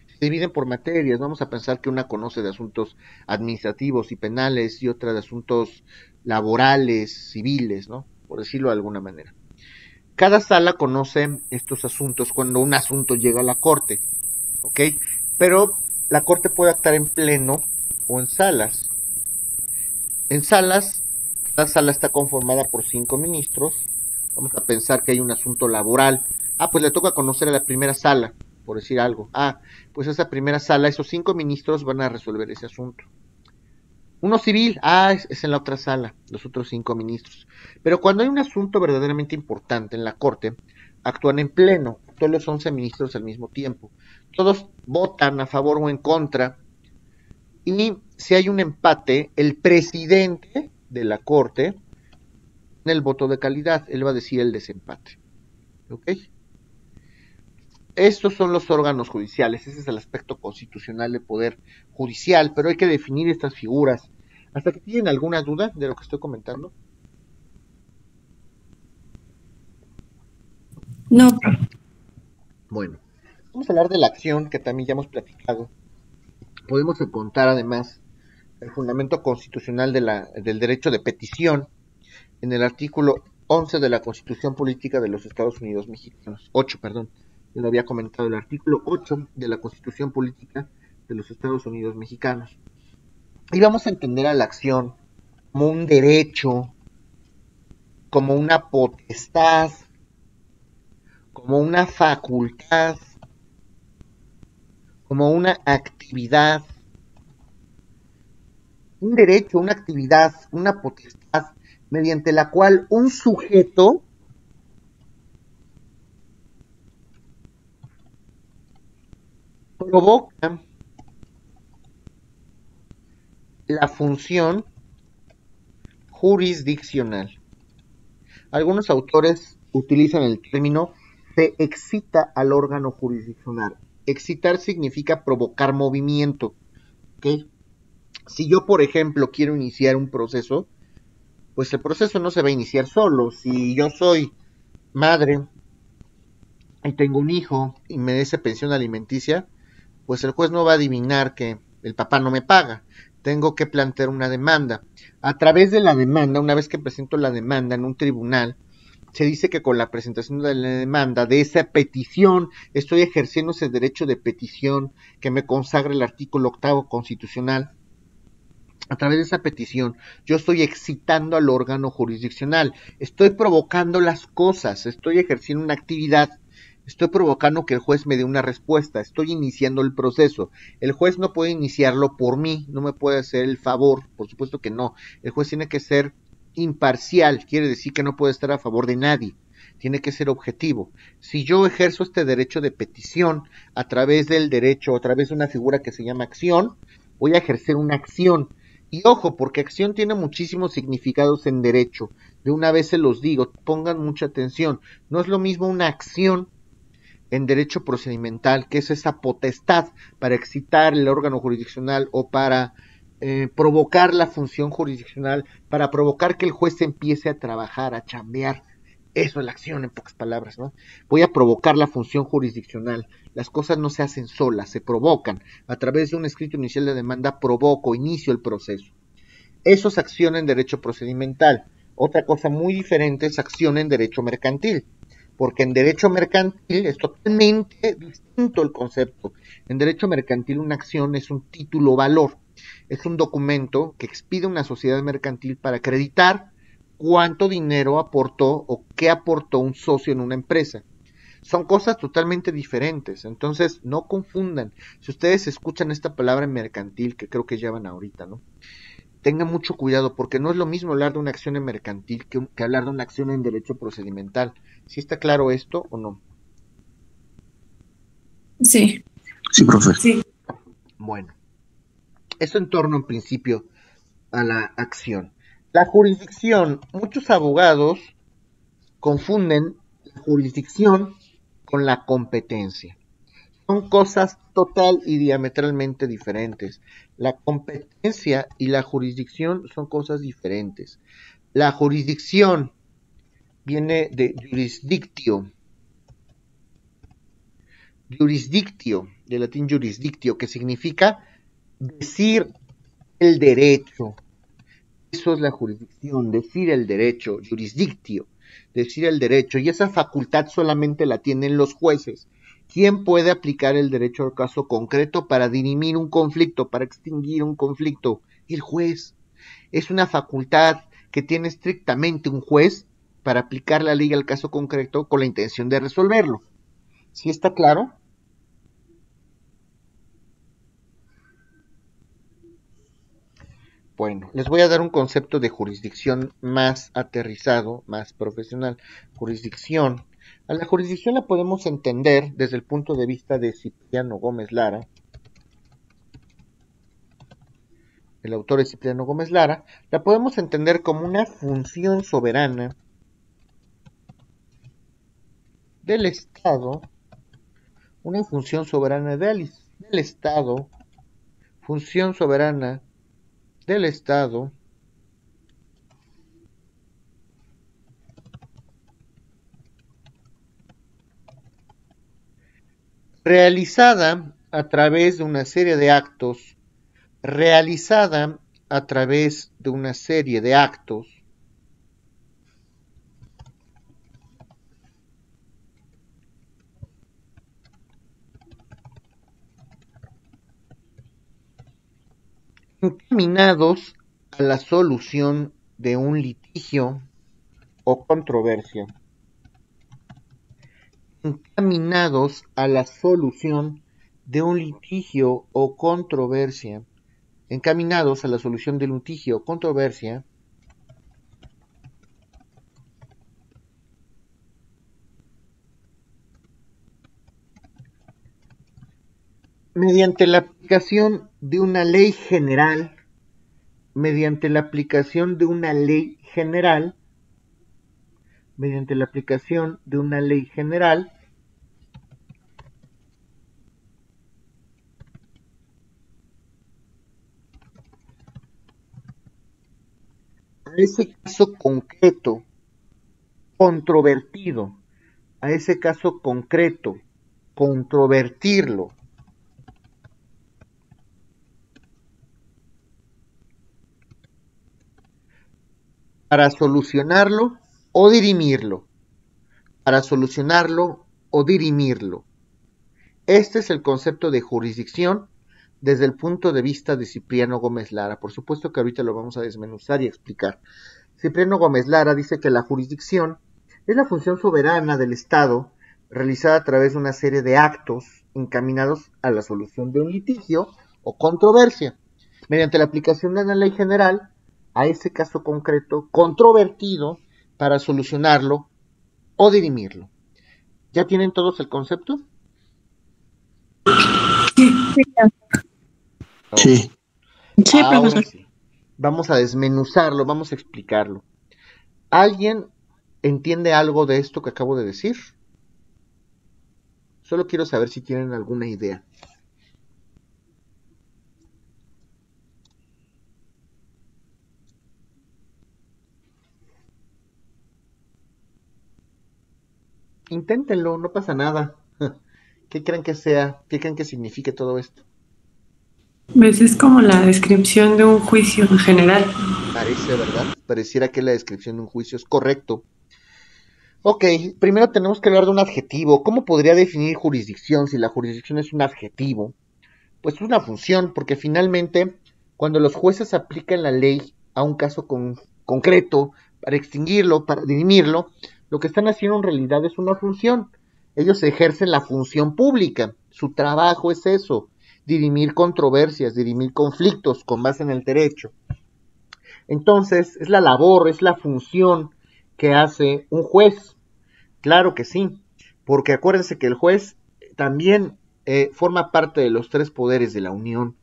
Se dividen por materias, vamos a pensar que una conoce de asuntos administrativos y penales y otra de asuntos laborales, civiles, ¿no? Por decirlo de alguna manera. Cada sala conoce estos asuntos cuando un asunto llega a la Corte, ¿ok? Pero la Corte puede actuar en pleno o en salas. En salas, cada sala está conformada por 5 ministros. Vamos a pensar que hay un asunto laboral. Pues le toca conocer a la primera sala, por decir algo. Pues esa primera sala, esos 5 ministros van a resolver ese asunto. Uno civil, es en la otra sala, los otros 5 ministros. Pero cuando hay un asunto verdaderamente importante en la Corte, actúan en pleno, todos los 11 ministros al mismo tiempo. Todos votan a favor o en contra, y si hay un empate, el presidente de la Corte, en el voto de calidad, él va a decir el desempate. ¿Ok? Estos son los órganos judiciales, ese es el aspecto constitucional del poder judicial, pero hay que definir estas figuras. ¿Hasta que tienen alguna duda de lo que estoy comentando? No. Bueno, vamos a hablar de la acción, que también ya hemos platicado. Podemos encontrar además el fundamento constitucional del derecho de petición en el artículo 11 de la Constitución Política de los Estados Unidos Mexicanos. 8, perdón. Ya lo había comentado, el artículo 8 de la Constitución Política de los Estados Unidos Mexicanos. Y vamos a entender a la acción como un derecho, como una potestad, como una facultad, como una actividad. Un derecho, una actividad, una potestad mediante la cual un sujeto provoca la función jurisdiccional. Algunos autores utilizan el término se excita al órgano jurisdiccional. Excitar significa provocar movimiento. ¿Okay? Si yo, por ejemplo, quiero iniciar un proceso, pues el proceso no se va a iniciar solo. Si yo soy madre y tengo un hijo y me dé pensión alimenticia, pues el juez no va a adivinar que el papá no me paga. Tengo que plantear una demanda. A través de la demanda, una vez que presento la demanda en un tribunal, se dice que con la presentación de la demanda, de esa petición, estoy ejerciendo ese derecho de petición que me consagra el artículo 8º constitucional. A través de esa petición, yo estoy excitando al órgano jurisdiccional, estoy provocando las cosas, estoy ejerciendo una actividad, estoy provocando que el juez me dé una respuesta, estoy iniciando el proceso. El juez no puede iniciarlo por mí, no me puede hacer el favor, por supuesto que no. El juez tiene que ser imparcial, quiere decir que no puede estar a favor de nadie, tiene que ser objetivo. Si yo ejerzo este derecho de petición a través del derecho, a través de una figura que se llama acción, voy a ejercer una acción. Y ojo, porque acción tiene muchísimos significados en derecho. De una vez se los digo, pongan mucha atención. No es lo mismo una acción en derecho procedimental, que es esa potestad para excitar el órgano jurisdiccional o para provocar la función jurisdiccional, para provocar que el juez empiece a trabajar, a chambear. Eso es la acción, en pocas palabras, ¿no? Voy a provocar la función jurisdiccional. Las cosas no se hacen solas, se provocan. A través de un escrito inicial de demanda provoco, inicio el proceso. Eso es acción en derecho procedimental. Otra cosa muy diferente es acción en derecho mercantil, porque en derecho mercantil es totalmente distinto el concepto. En derecho mercantil una acción es un título valor, es un documento que expide una sociedad mercantil para acreditar cuánto dinero aportó o qué aportó un socio en una empresa. Son cosas totalmente diferentes, entonces no confundan. Si ustedes escuchan esta palabra mercantil, que creo que llevan ahorita, ¿no? Tengan mucho cuidado, porque no es lo mismo hablar de una acción en mercantil que hablar de una acción en derecho procedimental. ¿Sí está claro esto o no? Sí. Sí, profe. Sí. Bueno, eso en torno en principio a la acción. La jurisdicción, muchos abogados confunden la jurisdicción con la competencia. Son cosas total y diametralmente diferentes. La competencia y la jurisdicción son cosas diferentes. La jurisdicción viene de jurisdictio. Jurisdictio, del latín jurisdictio, que significa decir el derecho. Eso es la jurisdicción, decir el derecho, jurisdictio, decir el derecho. Y esa facultad solamente la tienen los jueces. ¿Quién puede aplicar el derecho al caso concreto para dirimir un conflicto, para extinguir un conflicto? El juez. Es una facultad que tiene estrictamente un juez para aplicar la ley al caso concreto con la intención de resolverlo. ¿Sí está claro? Bueno, les voy a dar un concepto de jurisdicción más aterrizado, más profesional. Jurisdicción. A la jurisdicción la podemos entender desde el punto de vista de Cipriano Gómez Lara. El autor es Cipriano Gómez Lara. La podemos entender como una función soberana del Estado, una función soberana del Estado, función soberana del Estado, realizada a través de una serie de actos, encaminados a la solución de un litigio o controversia. Encaminados a la solución de un litigio o controversia. Encaminados a la solución del litigio o controversia mediante la aplicación de una ley general, mediante la aplicación de una ley general, mediante la aplicación de una ley general, a ese caso concreto, controvertido, a ese caso concreto, controvertirlo, para solucionarlo o dirimirlo, para solucionarlo o dirimirlo. Este es el concepto de jurisdicción desde el punto de vista de Cipriano Gómez Lara. Por supuesto que ahorita lo vamos a desmenuzar y explicar. Cipriano Gómez Lara dice que la jurisdicción es la función soberana del Estado realizada a través de una serie de actos encaminados a la solución de un litigio o controversia, mediante la aplicación de una ley general a ese caso concreto controvertido para solucionarlo o dirimirlo. ¿Ya tienen todos el concepto? Sí. Sí, Ahora profesor. sí. Vamos a desmenuzarlo, vamos a explicarlo. ¿Alguien entiende algo de esto que acabo de decir? Solo quiero saber si tienen alguna idea. Inténtenlo, no pasa nada. ¿Qué creen que sea? ¿Qué creen que signifique todo esto? Pues es como la descripción de un juicio en general. Parece, ¿verdad? Pareciera que la descripción de un juicio es correcto. Ok, primero tenemos que hablar de un adjetivo. ¿Cómo podría definir jurisdicción si la jurisdicción es un adjetivo? Pues es una función, porque finalmente, cuando los jueces aplican la ley a un caso concreto, para extinguirlo, para dirimirlo, lo que están haciendo en realidad es una función. Ellos ejercen la función pública. Su trabajo es eso, dirimir controversias, dirimir conflictos con base en el derecho. Entonces, es la labor, es la función que hace un juez. Claro que sí, porque acuérdense que el juez también forma parte de los tres poderes de la Unión.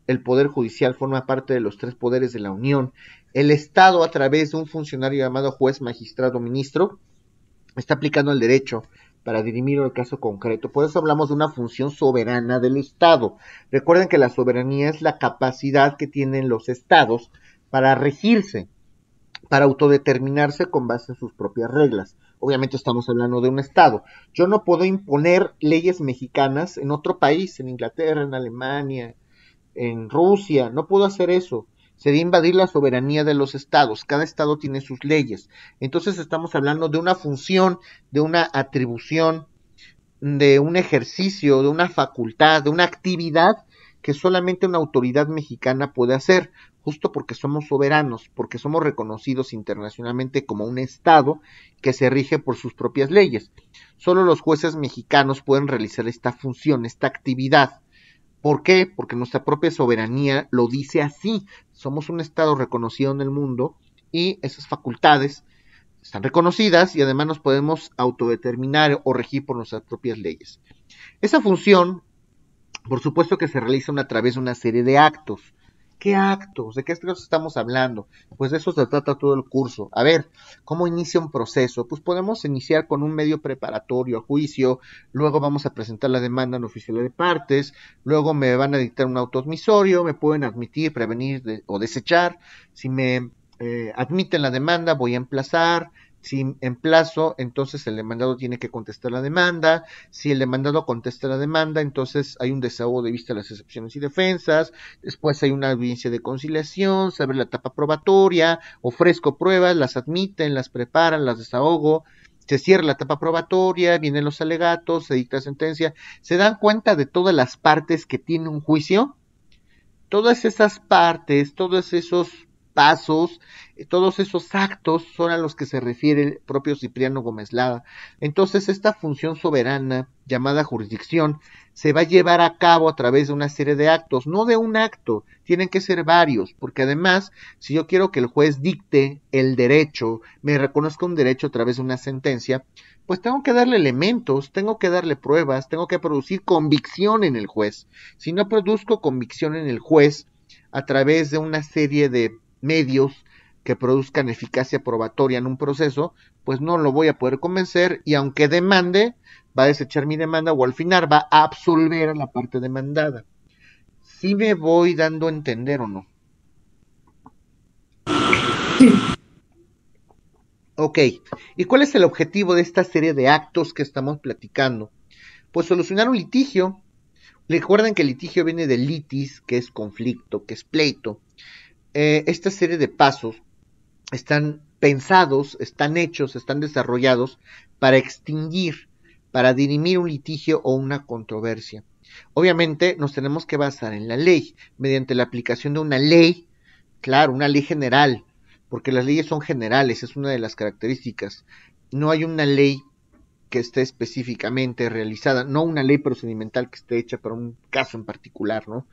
El Poder Judicial forma parte de los tres poderes de la Unión. El Estado, a través de un funcionario llamado juez, magistrado, ministro, está aplicando el derecho para dirimir el caso concreto. Por eso hablamos de una función soberana del Estado. Recuerden que la soberanía es la capacidad que tienen los estados para regirse, para autodeterminarse con base en sus propias reglas. Obviamente estamos hablando de un estado. Yo no puedo imponer leyes mexicanas en otro país, en Inglaterra, en Alemania, en Rusia. No puedo hacer eso. Sería invadir la soberanía de los estados. Cada estado tiene sus leyes. Entonces estamos hablando de una función, de una atribución, de un ejercicio, de una facultad, de una actividad que solamente una autoridad mexicana puede hacer, justo porque somos soberanos, porque somos reconocidos internacionalmente como un estado que se rige por sus propias leyes. Solo los jueces mexicanos pueden realizar esta función, esta actividad. ¿Por qué? Porque nuestra propia soberanía lo dice así. Somos un estado reconocido en el mundo y esas facultades están reconocidas y además nos podemos autodeterminar o regir por nuestras propias leyes. Esa función, por supuesto que se realiza a través de una serie de actos. ¿Qué actos? ¿De qué actos estamos hablando? Pues de eso se trata todo el curso. A ver, ¿cómo inicia un proceso? Pues podemos iniciar con un medio preparatorio a juicio, luego vamos a presentar la demanda en oficial de partes, luego me van a dictar un auto admisorio, me pueden admitir, prevenir o desechar. Si me admiten la demanda, voy a emplazar. Si emplazo, entonces el demandado tiene que contestar la demanda. Si el demandado contesta la demanda, entonces hay un desahogo de vista de las excepciones y defensas. Después hay una audiencia de conciliación, se abre la etapa probatoria, ofrezco pruebas, las admiten, las preparan, las desahogo. Se cierra la etapa probatoria, vienen los alegatos, se dicta sentencia. ¿Se dan cuenta de todas las partes que tiene un juicio? Todas esas partes, todos esos pasos, todos esos actos son a los que se refiere el propio Cipriano Gómez Lara. Entonces esta función soberana llamada jurisdicción se va a llevar a cabo a través de una serie de actos, no de un acto, tienen que ser varios, porque además si yo quiero que el juez dicte el derecho, me reconozca un derecho a través de una sentencia, pues tengo que darle elementos, tengo que darle pruebas, tengo que producir convicción en el juez. Si no produzco convicción en el juez a través de una serie de medios que produzcan eficacia probatoria en un proceso, pues no lo voy a poder convencer y aunque demande, va a desechar mi demanda o al final va a absolver a la parte demandada. ¿Sí me voy dando a entender o no? Sí. Ok, ¿y cuál es el objetivo de esta serie de actos que estamos platicando? Pues solucionar un litigio. Recuerden que el litigio viene de litis, que es conflicto, que es pleito. Esta serie de pasos están pensados, están hechos, están desarrollados para extinguir, para dirimir un litigio o una controversia. Obviamente nos tenemos que basar en la ley, mediante la aplicación de una ley, claro, una ley general, porque las leyes son generales, es una de las características. No hay una ley que esté específicamente realizada, no una ley procedimental que esté hecha para un caso en particular, ¿no?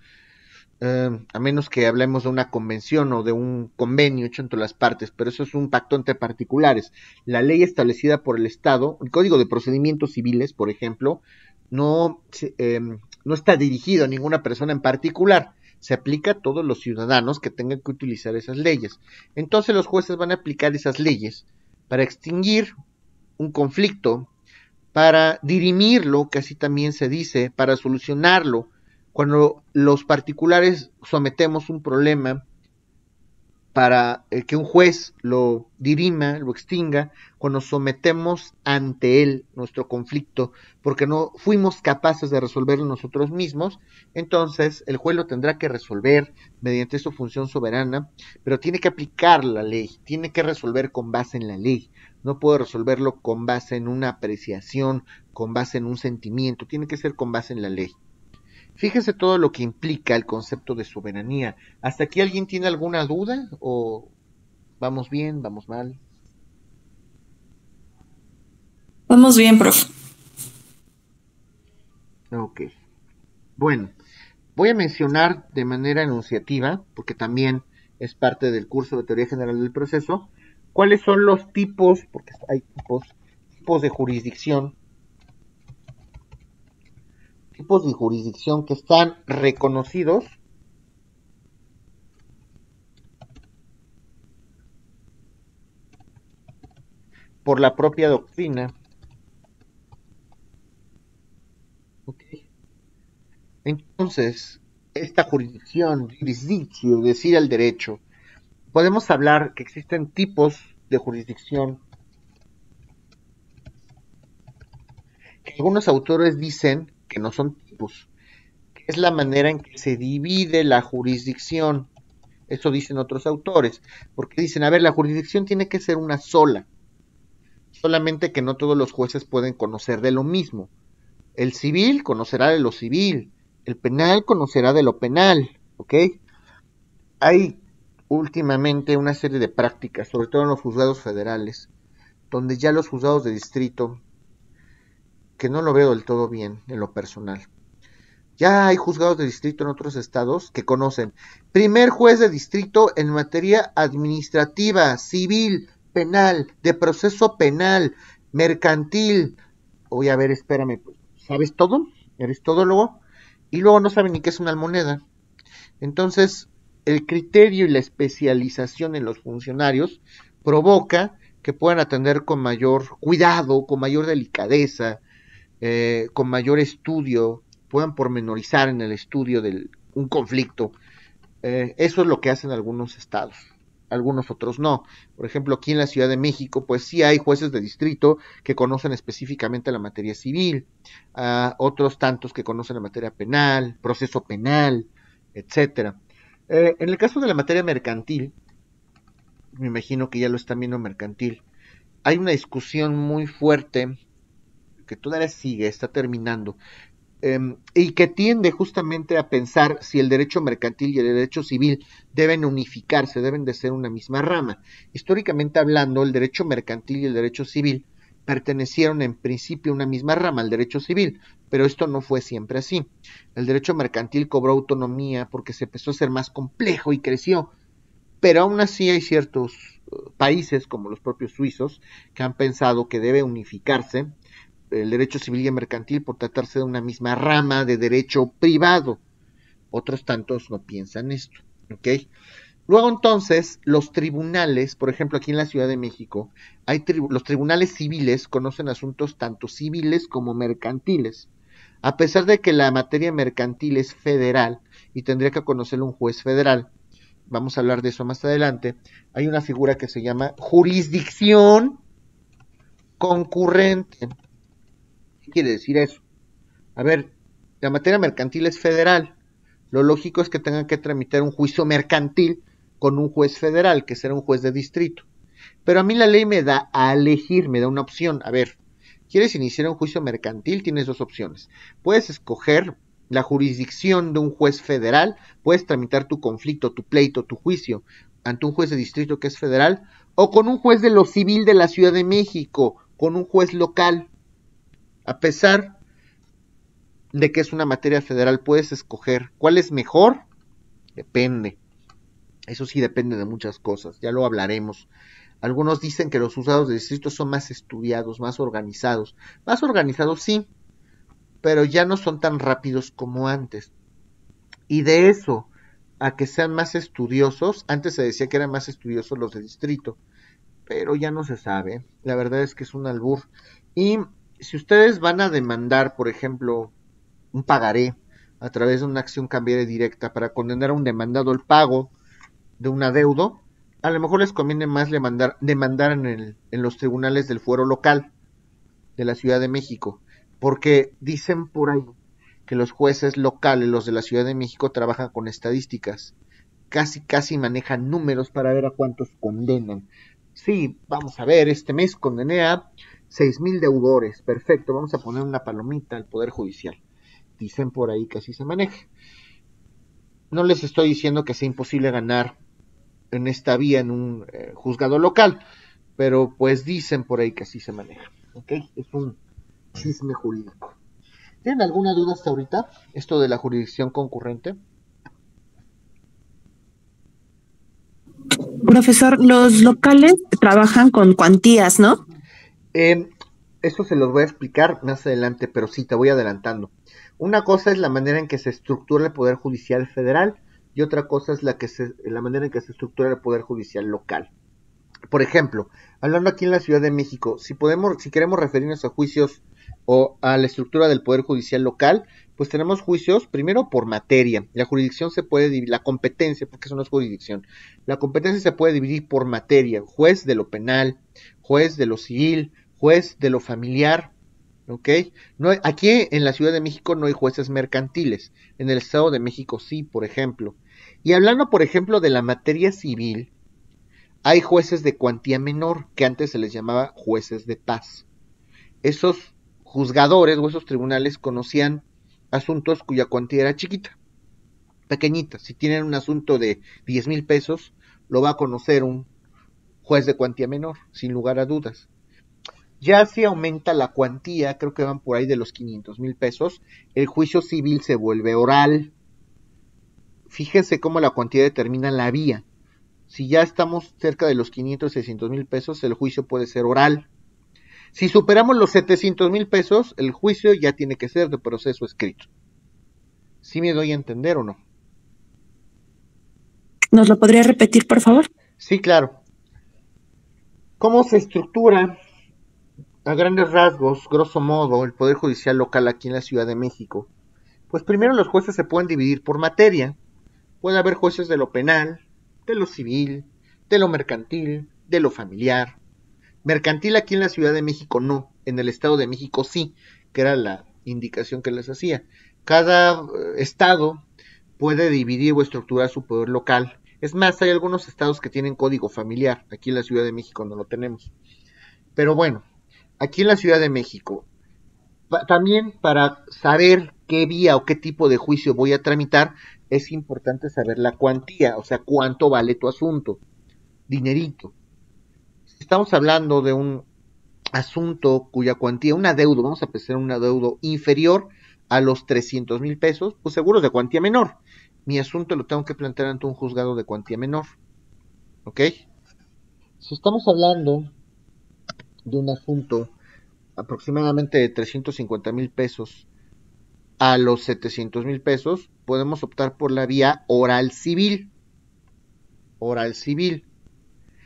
A menos que hablemos de una convención o de un convenio hecho entre las partes, pero eso es un pacto entre particulares. La ley establecida por el Estado, el Código de Procedimientos Civiles, por ejemplo, no está dirigido a ninguna persona en particular, se aplica a todos los ciudadanos que tengan que utilizar esas leyes. Entonces los jueces van a aplicar esas leyes para extinguir un conflicto, para dirimirlo, que así también se dice, para solucionarlo. Cuando los particulares sometemos un problema para que un juez lo dirima, lo extinga, cuando sometemos ante él nuestro conflicto, porque no fuimos capaces de resolverlo nosotros mismos, entonces el juez lo tendrá que resolver mediante su función soberana, pero tiene que aplicar la ley, tiene que resolver con base en la ley, no puede resolverlo con base en una apreciación, con base en un sentimiento, tiene que ser con base en la ley. Fíjese todo lo que implica el concepto de soberanía. ¿Hasta aquí alguien tiene alguna duda? ¿O vamos bien, vamos mal? Vamos bien, profe. Ok. Bueno, voy a mencionar de manera enunciativa, porque también es parte del curso de Teoría General del Proceso, cuáles son los tipos, porque hay tipos de jurisdicción, que están reconocidos por la propia doctrina. Okay. Entonces, esta jurisdicción, decir el derecho, podemos hablar que existen tipos de jurisdicción que algunos autores dicen que no son tipos, que es la manera en que se divide la jurisdicción. Eso dicen otros autores, porque dicen, a ver, la jurisdicción tiene que ser una sola, solamente que no todos los jueces pueden conocer de lo mismo. El civil conocerá de lo civil, el penal conocerá de lo penal, ¿ok? Hay últimamente una serie de prácticas, sobre todo en los juzgados federales, donde ya los juzgados de distrito, que no lo veo del todo bien en lo personal, ya hay juzgados de distrito en otros estados que conocen primer juez de distrito en materia administrativa, civil, penal, de proceso penal, mercantil. Oye, a ver, espérame, ¿sabes todo? ¿Eres todólogo? Y luego no saben ni qué es una almoneda. Entonces, el criterio y la especialización en los funcionarios provoca que puedan atender con mayor cuidado, con mayor delicadeza, con mayor estudio, puedan pormenorizar en el estudio de un conflicto. Eso es lo que hacen algunos estados, algunos otros no. Por ejemplo, aquí en la Ciudad de México, pues sí hay jueces de distrito que conocen específicamente la materia civil, otros tantos que conocen la materia penal, proceso penal, etcétera. En el caso de la materia mercantil, me imagino que ya lo están viendo mercantil, hay una discusión muy fuerte que todavía sigue, está terminando, y que tiende justamente a pensar si el derecho mercantil y el derecho civil deben unificarse, deben de ser una misma rama. Históricamente hablando, el derecho mercantil y el derecho civil pertenecieron en principio a una misma rama, el derecho civil, pero esto no fue siempre así. El derecho mercantil cobró autonomía porque se empezó a ser más complejo y creció, pero aún así hay ciertos países, como los propios suizos, que han pensado que debe unificarse el derecho civil y el mercantil por tratarse de una misma rama de derecho privado. Otros tantos no piensan esto, ¿ok? Luego entonces, los tribunales, por ejemplo aquí en la Ciudad de México, los tribunales civiles conocen asuntos tanto civiles como mercantiles. A pesar de que la materia mercantil es federal y tendría que conocerlo un juez federal, vamos a hablar de eso más adelante, hay una figura que se llama jurisdicción concurrente. ¿Qué quiere decir eso? A ver, la materia mercantil es federal. Lo lógico es que tengan que tramitar un juicio mercantil con un juez federal, que será un juez de distrito. Pero a mí la ley me da a elegir, me da una opción. A ver, ¿quieres iniciar un juicio mercantil? Tienes dos opciones. Puedes escoger la jurisdicción de un juez federal, puedes tramitar tu conflicto, tu pleito, tu juicio ante un juez de distrito que es federal, o con un juez de lo civil de la Ciudad de México, con un juez local. A pesar de que es una materia federal, puedes escoger cuál es mejor. Depende. Eso sí depende de muchas cosas, ya lo hablaremos. Algunos dicen que los juzgados de distrito son más estudiados, más organizados. Más organizados sí, pero ya no son tan rápidos como antes. Y de eso a que sean más estudiosos, antes se decía que eran más estudiosos los de distrito, pero ya no se sabe. La verdad es que es un albur. Y si ustedes van a demandar, por ejemplo, un pagaré a través de una acción cambiaria directa para condenar a un demandado el pago de un adeudo, a lo mejor les conviene más demandar en los tribunales del fuero local de la Ciudad de México, porque dicen por ahí que los jueces locales, los de la Ciudad de México, trabajan con estadísticas, casi manejan números para ver a cuántos condenan. Sí, vamos a ver, este mes condené a 6,000 deudores, perfecto, vamos a poner una palomita al Poder Judicial. Dicen por ahí que así se maneja. No les estoy diciendo que sea imposible ganar en esta vía en un juzgado local, pero pues dicen por ahí que así se maneja, ¿ok? Es un chisme jurídico. ¿Tienen alguna duda hasta ahorita? Esto de la jurisdicción concurrente. Profesor, los locales trabajan con cuantías, ¿no? Eso se los voy a explicar más adelante, pero sí, te voy adelantando. Una cosa es la manera en que se estructura el Poder Judicial Federal y otra cosa es la manera en que se estructura el Poder Judicial local. Por ejemplo, hablando aquí en la Ciudad de México, si queremos referirnos a juicios o a la estructura del Poder Judicial local, pues tenemos juicios primero por materia. La jurisdicción se puede dividir, la competencia, porque eso no es jurisdicción, la competencia se puede dividir por materia: juez de lo penal, juez de lo civil, juez de lo familiar, ¿ok? Aquí en la Ciudad de México no hay jueces mercantiles, en el Estado de México sí, por ejemplo. Y hablando, por ejemplo, de la materia civil, hay jueces de cuantía menor, que antes se les llamaba jueces de paz. Esos juzgadores o esos tribunales conocían asuntos cuya cuantía era chiquita, pequeñita. Si tienen un asunto de 10,000 pesos, lo va a conocer un juez de cuantía menor, sin lugar a dudas. Ya si aumenta la cuantía, creo que van por ahí de los 500,000 pesos, el juicio civil se vuelve oral. Fíjense cómo la cuantía determina la vía. Si ya estamos cerca de los 500, 600,000 pesos, el juicio puede ser oral. Si superamos los 700,000 pesos, el juicio ya tiene que ser de proceso escrito. ¿Sí me doy a entender o no? ¿Nos lo podría repetir, por favor? Sí, claro. ¿Cómo se estructura a grandes rasgos, grosso modo, el Poder Judicial local aquí en la Ciudad de México? Pues primero los jueces se pueden dividir por materia. Puede haber jueces de lo penal, de lo civil, de lo mercantil, de lo familiar. Mercantil aquí en la Ciudad de México no, en el Estado de México sí, que era la indicación que les hacía. Cada estado puede dividir o estructurar su poder local. Es más, hay algunos estados que tienen código familiar, aquí en la Ciudad de México no lo tenemos. Pero bueno, aquí en la Ciudad de México, también para saber qué vía o qué tipo de juicio voy a tramitar, es importante saber la cuantía, o sea, cuánto vale tu asunto, dinerito. Si estamos hablando de un asunto cuya cuantía, un adeudo, vamos a pensar un adeudo inferior a los 300,000 pesos, pues seguros de cuantía menor. Mi asunto lo tengo que plantear ante un juzgado de cuantía menor. ¿Ok? Si estamos hablando de un asunto aproximadamente de 350,000 pesos a los 700,000 pesos, podemos optar por la vía oral civil. Oral civil.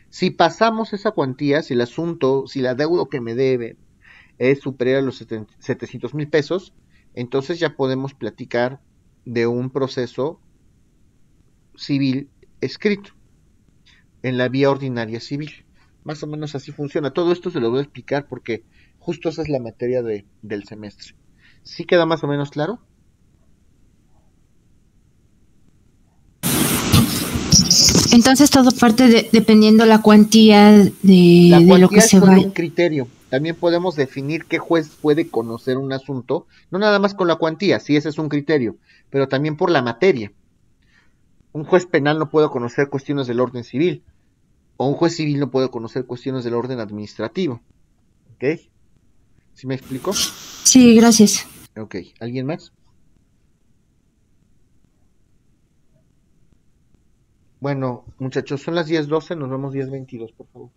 Si pasamos esa cuantía, si el asunto, si el adeudo que me debe es superior a los 700,000 pesos, entonces ya podemos platicar de un proceso civil escrito en la vía ordinaria civil. Más o menos así funciona. Todo esto se lo voy a explicar porque justo esa es la materia del semestre. ¿Sí queda más o menos claro? Entonces todo parte dependiendo la cuantía de lo que se va. Un criterio. También podemos definir qué juez puede conocer un asunto, no nada más con la cuantía, sí, ese es un criterio, pero también por la materia. Un juez penal no puede conocer cuestiones del orden civil, o un juez civil no puede conocer cuestiones del orden administrativo. ¿Ok? ¿Sí me explico? Sí, gracias. Ok, ¿alguien más? Bueno, muchachos, son las 10:12, nos vemos 10:22, por favor.